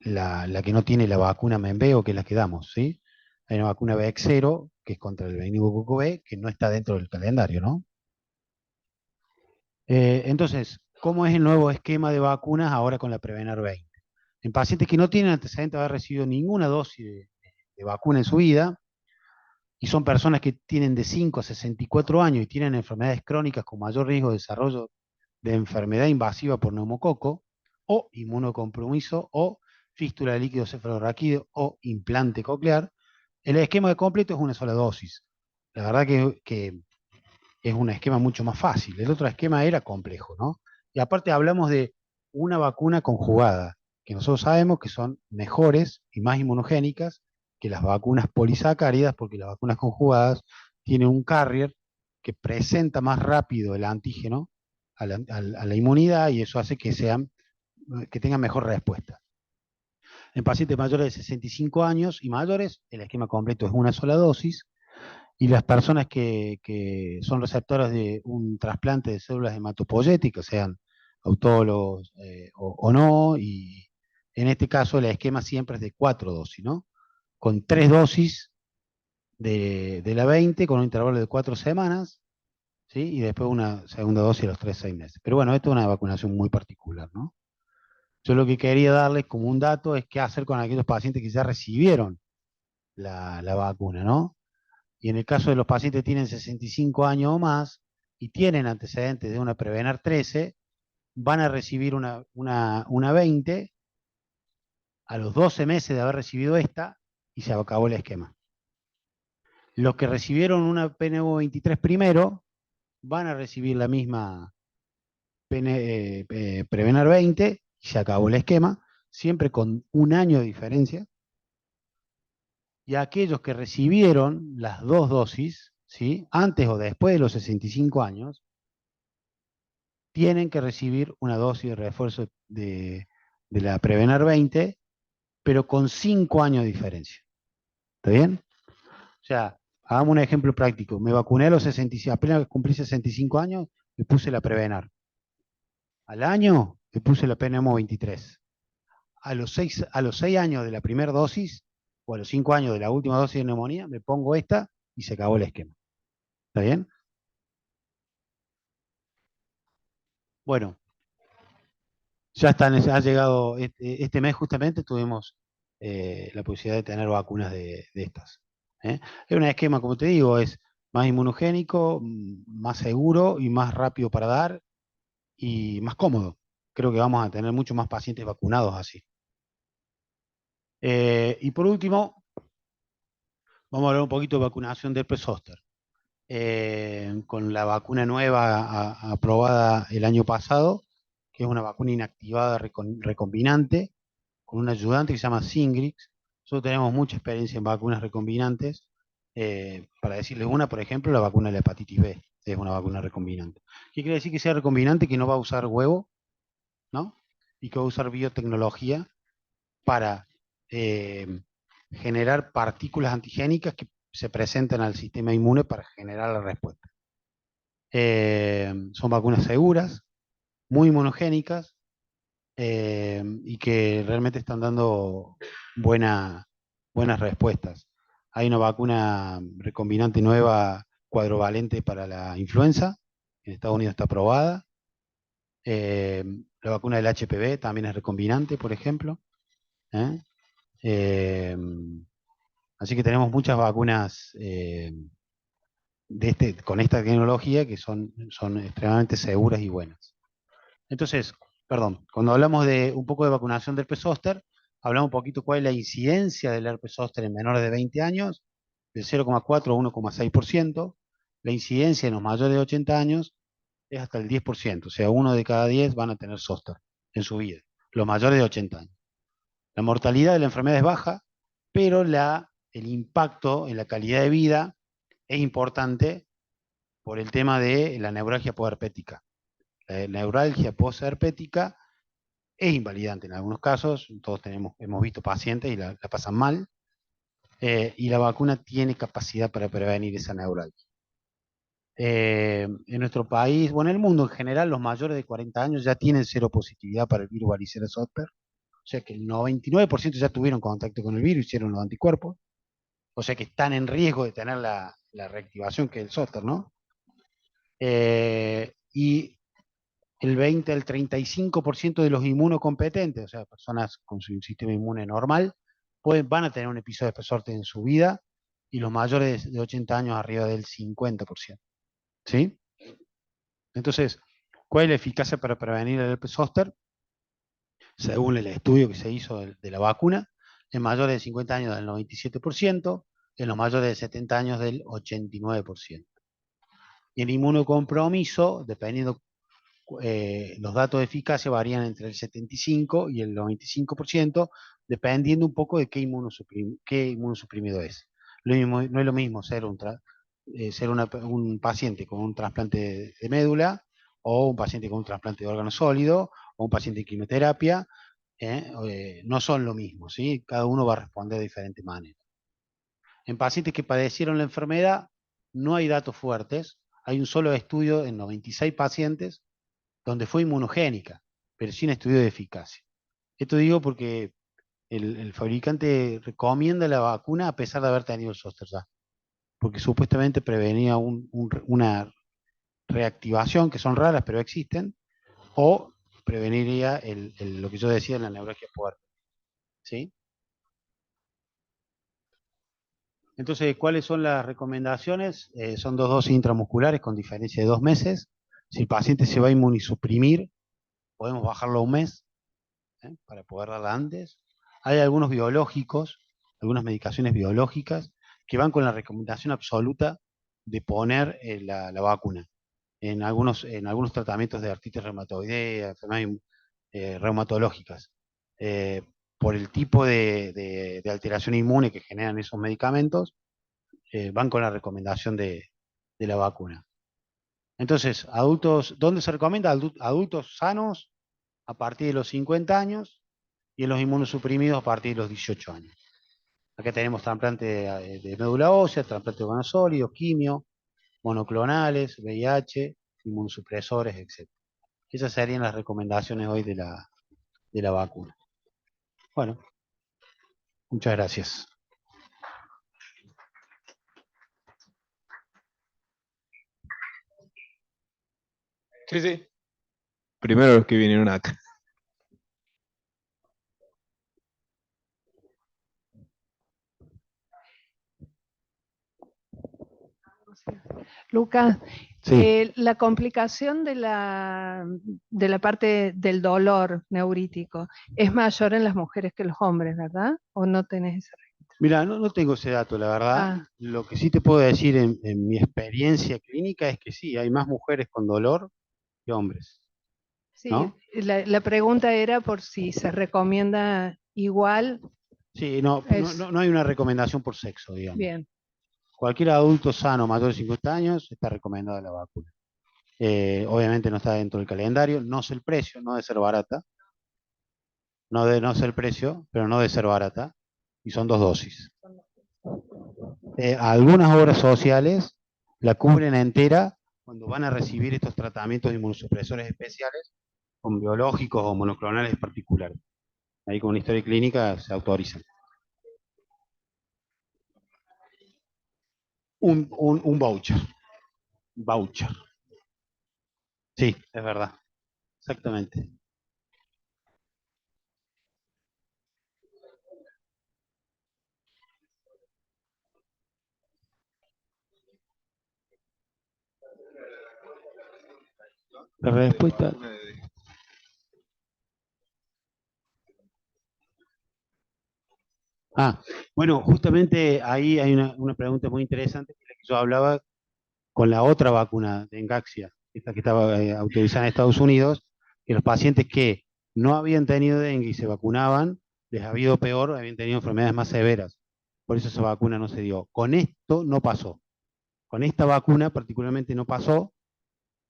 la que no tiene la vacuna Menveo, que es la que damos, ¿sí? Hay una vacuna BX0, que es contra el meningococo B, que no está dentro del calendario, ¿no? Entonces, ¿cómo es el nuevo esquema de vacunas ahora con la Prevenar 20? En pacientes que no tienen antecedentes de haber recibido ninguna dosis de vacuna en su vida, y son personas que tienen de 5 a 64 años y tienen enfermedades crónicas con mayor riesgo de desarrollo de enfermedad invasiva por neumococo, o inmunocompromiso, o fístula de líquido cefalorraquídeo, o implante coclear, el esquema de completo es una sola dosis. La verdad que es un esquema mucho más fácil. El otro esquema era complejo, ¿no? Y aparte hablamos de una vacuna conjugada, que nosotros sabemos que son mejores y más inmunogénicas que las vacunas polisacáridas, porque las vacunas conjugadas tienen un carrier que presenta más rápido el antígeno a la inmunidad, y eso hace que tengan mejor respuesta. En pacientes mayores de 65 años y mayores, el esquema completo es una sola dosis, y las personas que son receptoras de un trasplante de células hematopoyéticas, sean autólogos o no, y en este caso el esquema siempre es de 4 dosis, ¿no? Con 3 dosis de la 20, con un intervalo de 4 semanas, ¿sí? Y después una segunda dosis a los 6 meses. Pero bueno, esto es una vacunación muy particular, ¿no? Yo lo que quería darles como un dato es qué hacer con aquellos pacientes que ya recibieron la vacuna, ¿no? Y en el caso de los pacientes que tienen 65 años o más y tienen antecedentes de una Prevenar 13, van a recibir una 20 a los 12 meses de haber recibido esta, y se acabó el esquema. Los que recibieron una PNO 23 primero van a recibir la misma Prevenar 20 y se acabó el esquema, siempre con un año de diferencia. Y aquellos que recibieron las 2 dosis, ¿sí?, antes o después de los 65 años, tienen que recibir una dosis de refuerzo de la Prevenar 20, pero con 5 años de diferencia. ¿Está bien? O sea, hagamos un ejemplo práctico. Me vacuné a los 65, apenas cumplí 65 años, me puse la Prevenar. Al año, me puse la PNEUMO 23. A los 6 años de la primera dosis, o a los 5 años de la última dosis de neumonía, me pongo esta y se acabó el esquema. ¿Está bien? Bueno, ya ha llegado este mes justamente, tuvimos la posibilidad de tener vacunas de estas. Es un esquema, como te digo, es más inmunogénico, más seguro y más rápido para dar y más cómodo. Creo que vamos a tener muchos más pacientes vacunados así. Y por último, vamos a hablar un poquito de vacunación de herpes zóster. Con la vacuna nueva aprobada el año pasado, que es una vacuna inactivada recombinante, con un ayudante que se llama Shingrix. Nosotros tenemos mucha experiencia en vacunas recombinantes. Para decirles una, por ejemplo, la vacuna de la hepatitis B es una vacuna recombinante. ¿Qué quiere decir que sea recombinante? Que no va a usar huevo, ¿no? Y que va a usar biotecnología para generar partículas antigénicas que se presentan al sistema inmune para generar la respuesta. Son vacunas seguras, muy inmunogénicas, y que realmente están dando buenas respuestas. Hay una vacuna recombinante nueva, cuadrovalente para la influenza, en Estados Unidos está aprobada. La vacuna del HPV también es recombinante, por ejemplo. Así que tenemos muchas vacunas con esta tecnología que son extremadamente seguras y buenas. Entonces, perdón, cuando hablamos de un poco de vacunación del herpes zóster, hablamos un poquito cuál es la incidencia del herpes zóster en menores de 20 años, del 0,4 a 1,6%, la incidencia en los mayores de 80 años, es hasta el 10%, o sea, 1 de cada 10 van a tener zóster en su vida, los mayores de 80 años. La mortalidad de la enfermedad es baja, pero el impacto en la calidad de vida es importante por el tema de la neuralgia posherpética. La neuralgia posherpética es invalidante en algunos casos, todos hemos visto pacientes y la pasan mal, y la vacuna tiene capacidad para prevenir esa neuralgia. En nuestro país, bueno, en el mundo en general, los mayores de 40 años ya tienen cero positividad para el virus varicela zoster, o sea que el 99% ya tuvieron contacto con el virus, hicieron los anticuerpos, o sea que están en riesgo de tener la reactivación que es el zoster, ¿no? Y el 20 al 35% de los inmunocompetentes, o sea, personas con su sistema inmune normal, van a tener un episodio de zoster en su vida, y los mayores de 80 años arriba del 50%. ¿Sí? Entonces, ¿cuál es la eficacia para prevenir el herpes zóster? Según el estudio que se hizo de la vacuna, en mayores de 50 años del 97%, en los mayores de 70 años del 89%. Y el inmunocompromiso, dependiendo, los datos de eficacia varían entre el 75 y el 95%, dependiendo un poco de qué inmunosuprimido es. No es lo mismo ser un paciente con un trasplante de médula, o un paciente con un trasplante de órgano sólido, o un paciente de quimioterapia. No son lo mismo, ¿sí? Cada uno va a responder de diferente manera. En pacientes que padecieron la enfermedad, no hay datos fuertes. Hay un solo estudio en 96 pacientes donde fue inmunogénica, pero sin estudio de eficacia. Esto digo porque el fabricante recomienda la vacuna a pesar de haber tenido el zóster ya, porque supuestamente prevenía una reactivación, que son raras pero existen, o preveniría lo que yo decía en la neuralgia puerta. ¿Sí? Entonces, ¿cuáles son las recomendaciones? Son 2 dosis intramusculares con diferencia de 2 meses. Si el paciente se va a inmunisuprimir, podemos bajarlo a 1 mes, para poder darla antes. Hay algunos biológicos, algunas medicaciones biológicas, que van con la recomendación absoluta de poner la vacuna en algunos tratamientos de artritis reumatoidea, enfermedades reumatológicas. Por el tipo de alteración inmune que generan esos medicamentos, van con la recomendación de la vacuna. Entonces, adultos, ¿dónde se recomienda? Adultos sanos a partir de los 50 años, y en los inmunosuprimidos a partir de los 18 años. Acá tenemos trasplante de médula ósea, trasplante de órgano sólido, quimio, monoclonales, VIH, inmunosupresores, etc. Esas serían las recomendaciones hoy de la vacuna. Bueno, muchas gracias. Sí, sí. Primero los que vinieron acá. Lucas, Sí. la complicación de la parte del dolor neurítico es mayor en las mujeres que los hombres, ¿verdad? ¿O no tenés esa? Mira, no tengo ese dato, la verdad. Ah. Lo que sí te puedo decir en mi experiencia clínica es que sí, hay más mujeres con dolor que hombres. Sí, ¿No? la pregunta era por si se recomienda igual. Sí, no hay una recomendación por sexo, digamos. Bien. Cualquier adulto sano mayor de 50 años está recomendada la vacuna. Obviamente no está dentro del calendario, no sé el precio, no debe ser barata. No sé el precio, pero no debe ser barata. Y son 2 dosis. Algunas obras sociales la cubren entera cuando van a recibir estos tratamientos de inmunosupresores especiales, con biológicos o monoclonales particulares. Ahí con una historia clínica se autorizan. Un voucher. Voucher. Sí, es verdad. Exactamente. La respuesta. Bueno, justamente ahí hay una pregunta muy interesante, que yo hablaba con la otra vacuna de Engaxia, esta que estaba autorizada en Estados Unidos, que los pacientes que no habían tenido dengue y se vacunaban, les había ido peor, habían tenido enfermedades más severas. Por eso esa vacuna no se dio. Con esto no pasó. Con esta vacuna particularmente no pasó.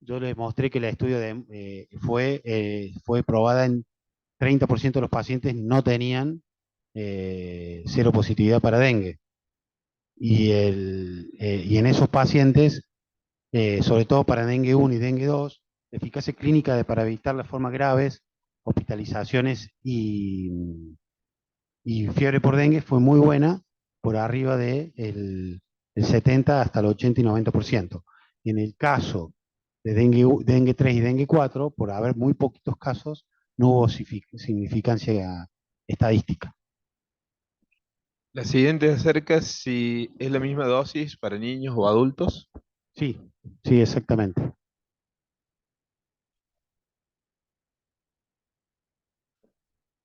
Yo les mostré que el estudio fue probada en 30% de los pacientes no tenían cero positividad para dengue. Y en esos pacientes, sobre todo para dengue 1 y dengue 2, la eficacia clínica para evitar las formas graves, hospitalizaciones y fiebre por dengue fue muy buena, por arriba del el 70 hasta el 80 y 90%. En el caso de dengue 3 y dengue 4, por haber muy poquitos casos, no hubo significancia estadística. La siguiente acerca si es la misma dosis para niños o adultos. Sí, sí, exactamente.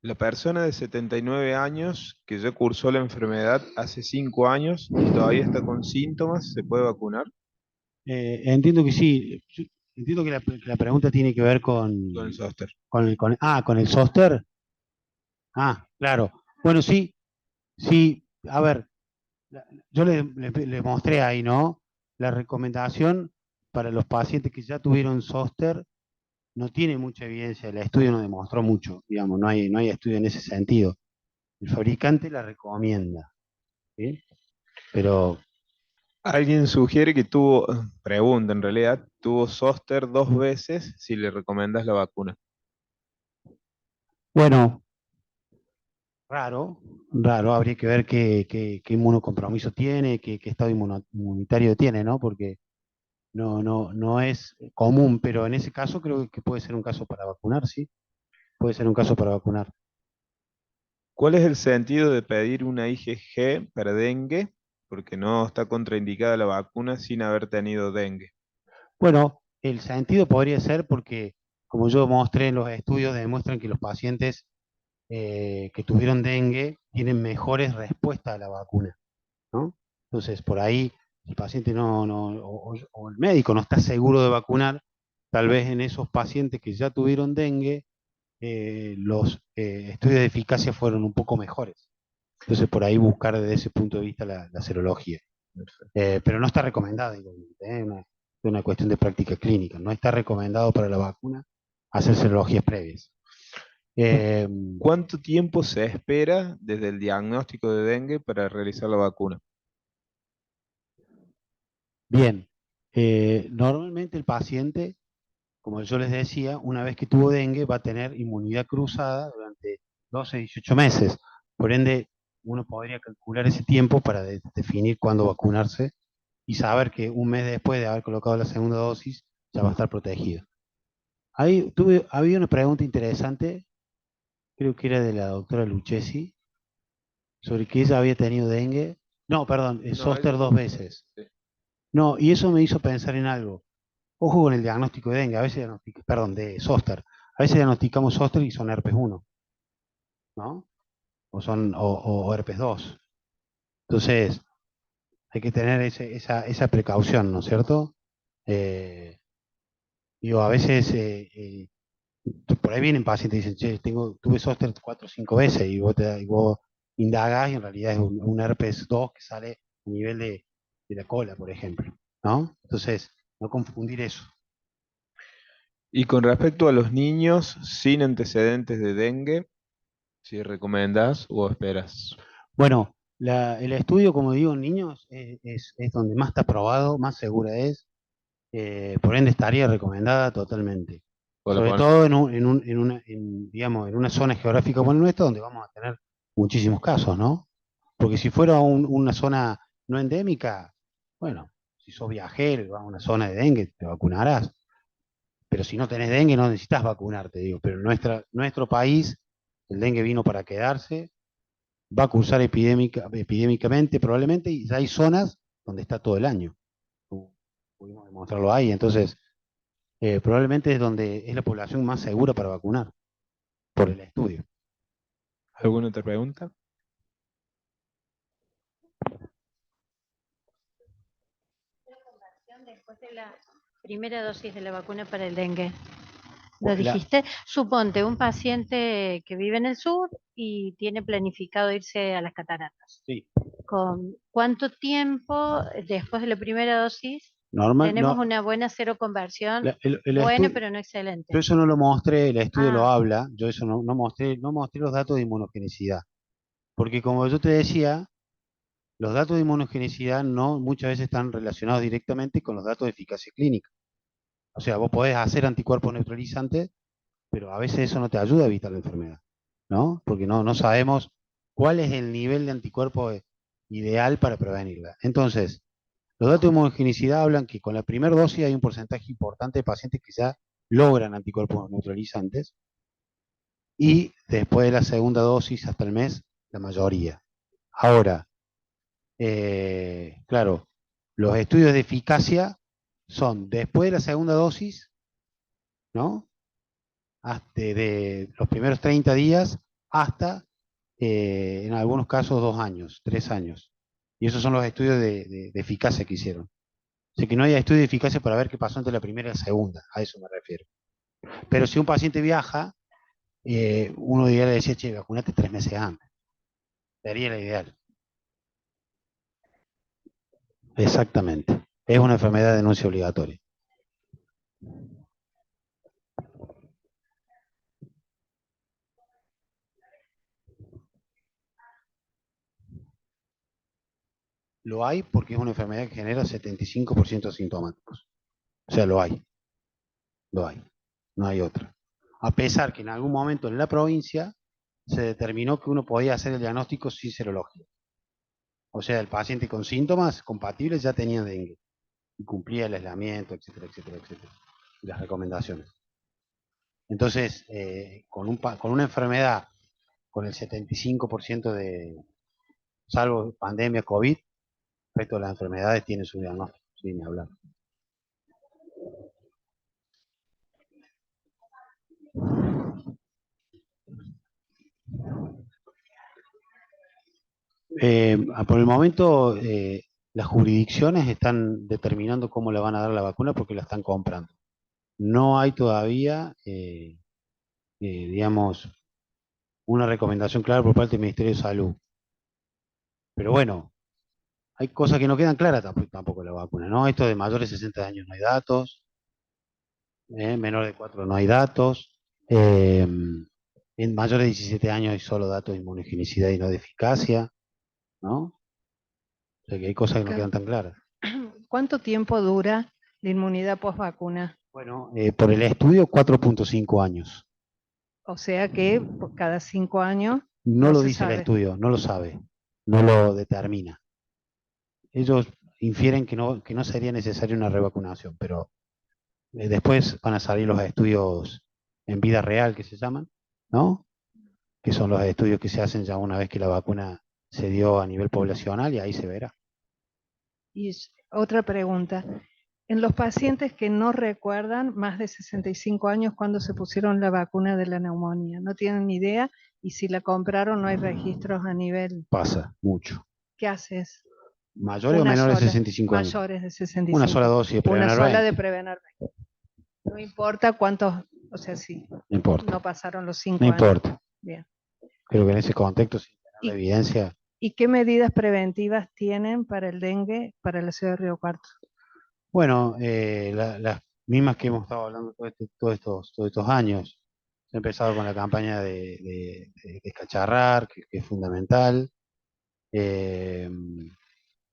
La persona de 79 años que ya cursó la enfermedad hace 5 años y todavía está con síntomas, ¿se puede vacunar Entiendo que sí. Entiendo que la pregunta tiene que ver con el zóster? con el zóster. Ah, claro. Bueno, sí, sí. A ver, yo le mostré ahí, ¿no? La recomendación para los pacientes que ya tuvieron zóster no tiene mucha evidencia. El estudio no demostró mucho, digamos, no hay estudio en ese sentido. El fabricante la recomienda, ¿sí? Pero Alguien sugiere que tuvo, pregunta en realidad, tuvo zóster 2 veces si le recomiendas la vacuna. bueno, raro, habría que ver qué inmunocompromiso tiene, qué estado inmunitario tiene, ¿no? Porque no es común, pero en ese caso creo que puede ser un caso para vacunar, sí, puede ser un caso para vacunar. ¿Cuál es el sentido de pedir una IgG para dengue? Porque no está contraindicada la vacuna sin haber tenido dengue. Bueno, el sentido podría ser porque, como yo mostré en los estudios, demuestran que los pacientes que tuvieron dengue tienen mejores respuestas a la vacuna, ¿no? Entonces, por ahí, el paciente o el médico no está seguro de vacunar, tal vez en esos pacientes que ya tuvieron dengue, los estudios de eficacia fueron un poco mejores. Entonces, por ahí buscar desde ese punto de vista la serología. Pero no está recomendada igualmente, es una cuestión de práctica clínica. No está recomendado para la vacuna hacer serologías previas. Eh, ¿Cuánto tiempo se espera desde el diagnóstico de dengue para realizar la vacuna? Bien, normalmente el paciente, como yo les decía, una vez que tuvo dengue va a tener inmunidad cruzada durante 12 a 18 meses. Por ende, uno podría calcular ese tiempo para definir cuándo vacunarse y saber que un mes después de haber colocado la segunda dosis ya va a estar protegido. Había una pregunta interesante, creo que era de la doctora Lucchesi, sobre que ella había tenido dengue. No, perdón, zóster 2 veces. Sí. No, y eso me hizo pensar en algo. Ojo con el diagnóstico de dengue, a veces perdón, de zóster. A veces diagnosticamos zóster y son herpes 1, ¿no? O herpes 2. Entonces, hay que tener esa precaución, ¿no es cierto? Eh, Digo, a veces por ahí vienen pacientes y dicen, che, tuve zóster 4 o 5 veces y vos indagás y en realidad es un herpes 2 que sale a nivel de la cola, por ejemplo, ¿no? Entonces, no confundir eso. Y con respecto a los niños sin antecedentes de dengue, si recomendás o esperas. Bueno, el estudio, como digo, en niños es donde más está probado, más segura es, por ende estaría recomendada totalmente. O la Sobre pon- todo digamos, en una zona geográfica como la nuestra, donde vamos a tener muchísimos casos, ¿no? Porque si fuera una zona no endémica, bueno, si sos viajero y vas a una zona de dengue, te vacunarás. Pero si no tenés dengue, no necesitas vacunarte, digo. Pero nuestro país, el dengue vino para quedarse, va a cursar epidémicamente probablemente, y ya hay zonas donde está todo el año. Pudimos demostrarlo ahí. Entonces, probablemente es donde es la población más segura para vacunar, por el estudio. ¿Alguna otra pregunta? Después de la primera dosis de la vacuna para el dengue. ¿Lo La- dijiste? Suponte un paciente que vive en el sur y tiene planificado irse a las cataratas. Sí. ¿Con cuánto tiempo después de la primera dosis Normal, tenemos no, una buena seroconversión? el Buena, estudio- pero no excelente. yo eso no lo mostré, el estudio lo Ah. habla, yo eso no mostré los datos de inmunogenicidad. Porque como yo te decía, los datos de inmunogenicidad no muchas veces están relacionados directamente con los datos de eficacia clínica. O sea, vos podés hacer anticuerpos neutralizantes, pero a veces eso no te ayuda a evitar la enfermedad, ¿no? Porque no sabemos cuál es el nivel de anticuerpos ideal para prevenirla. Entonces, los datos de inmunogenicidad hablan que con la primera dosis hay un porcentaje importante de pacientes que ya logran anticuerpos neutralizantes y después de la segunda dosis hasta el mes, la mayoría. Ahora, claro, los estudios de eficacia son después de la segunda dosis, ¿no? Hasta de los primeros 30 días hasta, en algunos casos, 2 años, 3 años. Y esos son los estudios de eficacia que hicieron. Así que no hay estudio de eficacia para ver qué pasó entre la primera y la segunda, a eso me refiero. Pero si un paciente viaja, uno diría le decía, che, vacunate 3 meses antes. Sería la ideal. Exactamente. Es una enfermedad de denuncia obligatoria. Lo hay porque es una enfermedad que genera 75% asintomáticos. O sea, lo hay. Lo hay. No hay otra. A pesar que en algún momento en la provincia se determinó que uno podía hacer el diagnóstico sin serología. O sea, el paciente con síntomas compatibles ya tenía dengue y cumplía el aislamiento, etcétera, etcétera, etcétera. Y las recomendaciones. Entonces, con una enfermedad con el 75% de, salvo pandemia, COVID, el resto de las enfermedades tienen su diagnóstico, sin ni hablar. Por el momento, las jurisdicciones están determinando cómo le van a dar la vacuna porque la están comprando. No hay todavía, digamos, una recomendación clara por parte del Ministerio de Salud. Pero bueno, hay cosas que no quedan claras tampoco la vacuna, ¿no? Esto de mayores de 60 años no hay datos, menor de 4 no hay datos, en mayores de 17 años hay solo datos de inmunogenicidad y no de eficacia, ¿no? O sea que hay cosas que no quedan tan claras. ¿Cuánto tiempo dura la inmunidad post-vacuna? Bueno, por el estudio 4.5 años. O sea que por cada 5 años No no lo se dice el sabe. estudio, no lo sabe, no lo determina. Ellos infieren que no sería necesaria una revacunación, pero después van a salir los estudios en vida real que se llaman, ¿no? Que son los estudios que se hacen ya una vez que la vacuna se dio a nivel poblacional y ahí se verá. Y otra pregunta. En los pacientes que no recuerdan más de 65 años cuando se pusieron la vacuna de la neumonía, no tienen ni idea y si la compraron no hay registros a nivel. Pasa mucho. ¿Qué haces? ¿Mayores o Una menores de sola, 65 años? mayores de 65. Una sola dosis de Una Prevener sola 20. de Prevener 20. No importa cuántos, o sea, si No importa. no pasaron los 5 No años. importa. Bien. Creo que en ese contexto, sin tener la Y- evidencia, ¿Y qué medidas preventivas tienen para el dengue para la ciudad de Río Cuarto? bueno, las mismas que hemos estado hablando todos estos años. Se ha empezado con la campaña de descacharrar, que es fundamental.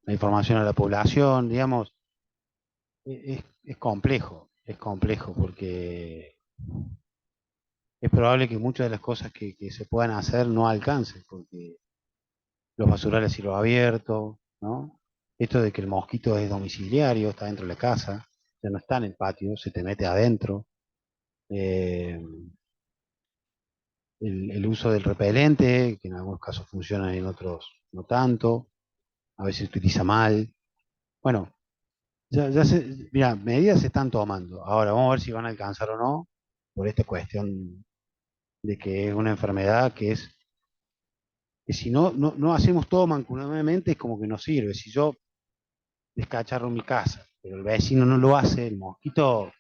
La información a la población, digamos, es complejo porque es probable que muchas de las cosas que se puedan hacer no alcancen, porque los basurales a cielo abierto, ¿no? Esto de que el mosquito es domiciliario, está dentro de la casa, ya no está en el patio, se te mete adentro. El uso del repelente, que en algunos casos funciona y en otros no tanto, a veces se utiliza mal. Bueno, mira, medidas se están tomando. Ahora vamos a ver si van a alcanzar o no, por esta cuestión de que es una enfermedad que si no hacemos todo mancomunadamente es como que no sirve. Si yo descacharro mi casa, pero el vecino no lo hace, el mosquito,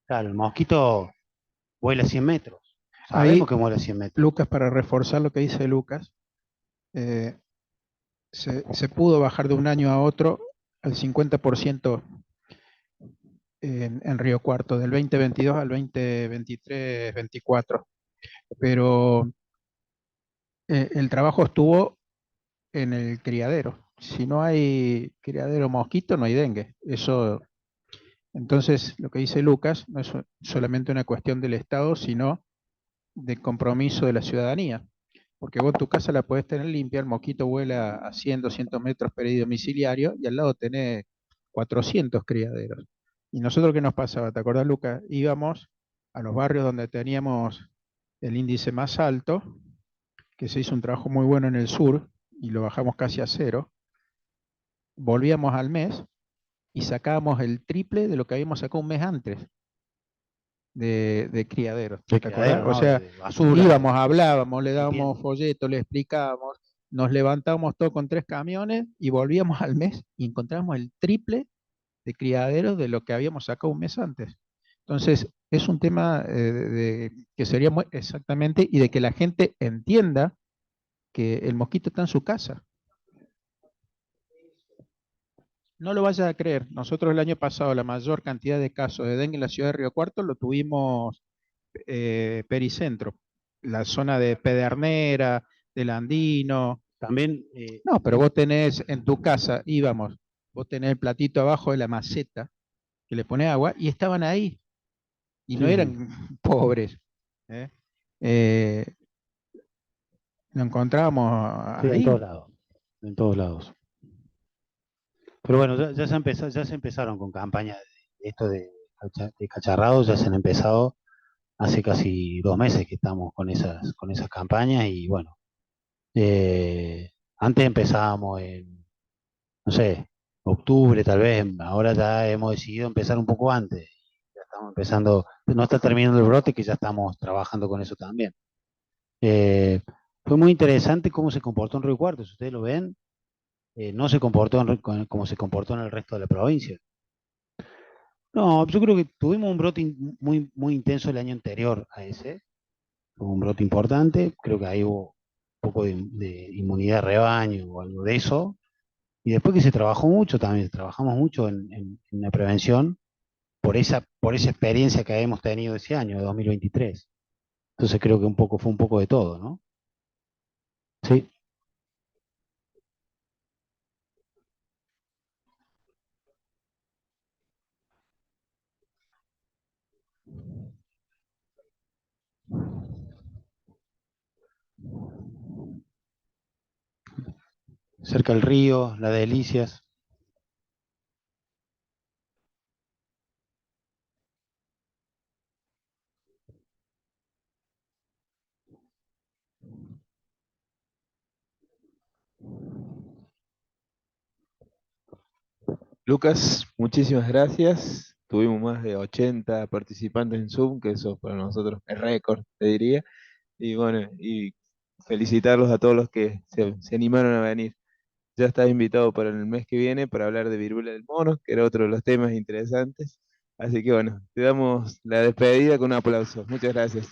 claro, el mosquito vuela 100 metros. Ahí, Sabemos que vuela 100 metros. Lucas, para reforzar lo que dice Lucas, eh, se pudo bajar de un año a otro al 50% en Río Cuarto, del 2022 al 2023-24. Pero el trabajo estuvo en el criadero. Si no hay criadero mosquito, no hay dengue. Eso, entonces, lo que dice Lucas no es solamente una cuestión del Estado, sino de compromiso de la ciudadanía. Porque vos tu casa la podés tener limpia, el mosquito vuela a 100, 200 metros per domiciliario y al lado tenés 400 criaderos. ¿Y nosotros qué nos pasaba? ¿Te acordás, Lucas? Íbamos a los barrios donde teníamos el índice más alto, que se hizo un trabajo muy bueno en el sur y lo bajamos casi a cero. Volvíamos al mes y sacábamos el triple de lo que habíamos sacado un mes antes de criaderos. De ¿Te acordás? criadero, O ¿no? sea, De basura, íbamos, de hablábamos, le limpieza. dábamos folletos, le explicábamos, nos levantábamos todo con 3 camiones y volvíamos al mes y encontramos el triple de criaderos de lo que habíamos sacado un mes antes. Entonces, es un tema que sería exactamente, y de que la gente entienda que el mosquito está en su casa. No lo vayas a creer, nosotros el año pasado la mayor cantidad de casos de dengue en la ciudad de Río Cuarto lo tuvimos pericentro, la zona de Pedernera, del Andino. También, No, pero vos tenés en tu casa, íbamos, vos tenés el platito abajo de la maceta que le pones agua y estaban ahí y no sí, eran pobres. ¿eh? Eh, lo encontrábamos sí, en ahí. todos lados. En todos lados. Pero bueno, ya se empezaron con campañas de esto de cacharrados, ya se han empezado hace casi 2 meses que estamos con esas campañas y bueno, antes empezábamos en, no sé, octubre tal vez, ahora ya hemos decidido empezar un poco antes. Ya estamos empezando, no está terminando el brote que ya estamos trabajando con eso también. Fue muy interesante cómo se comportó en Río Cuarto, si ustedes lo ven, no se comportó como se comportó en el resto de la provincia. No, yo creo que tuvimos un brote muy, muy intenso el año anterior a ese, fue un brote importante, creo que ahí hubo un poco de inmunidad de rebaño o algo de eso, y después que se trabajó mucho también, trabajamos mucho en la prevención por esa experiencia que hemos tenido ese año, de 2023. Entonces creo que fue un poco de todo, ¿no? Sí. Cerca del río, las delicias. Lucas, muchísimas gracias. Tuvimos más de 80 participantes en Zoom, que eso para nosotros es récord, te diría. Y bueno, y felicitarlos a todos los que se animaron a venir. Ya estás invitado para el mes que viene para hablar de viruela del mono, que era otro de los temas interesantes. Así que bueno, te damos la despedida con un aplauso. Muchas gracias.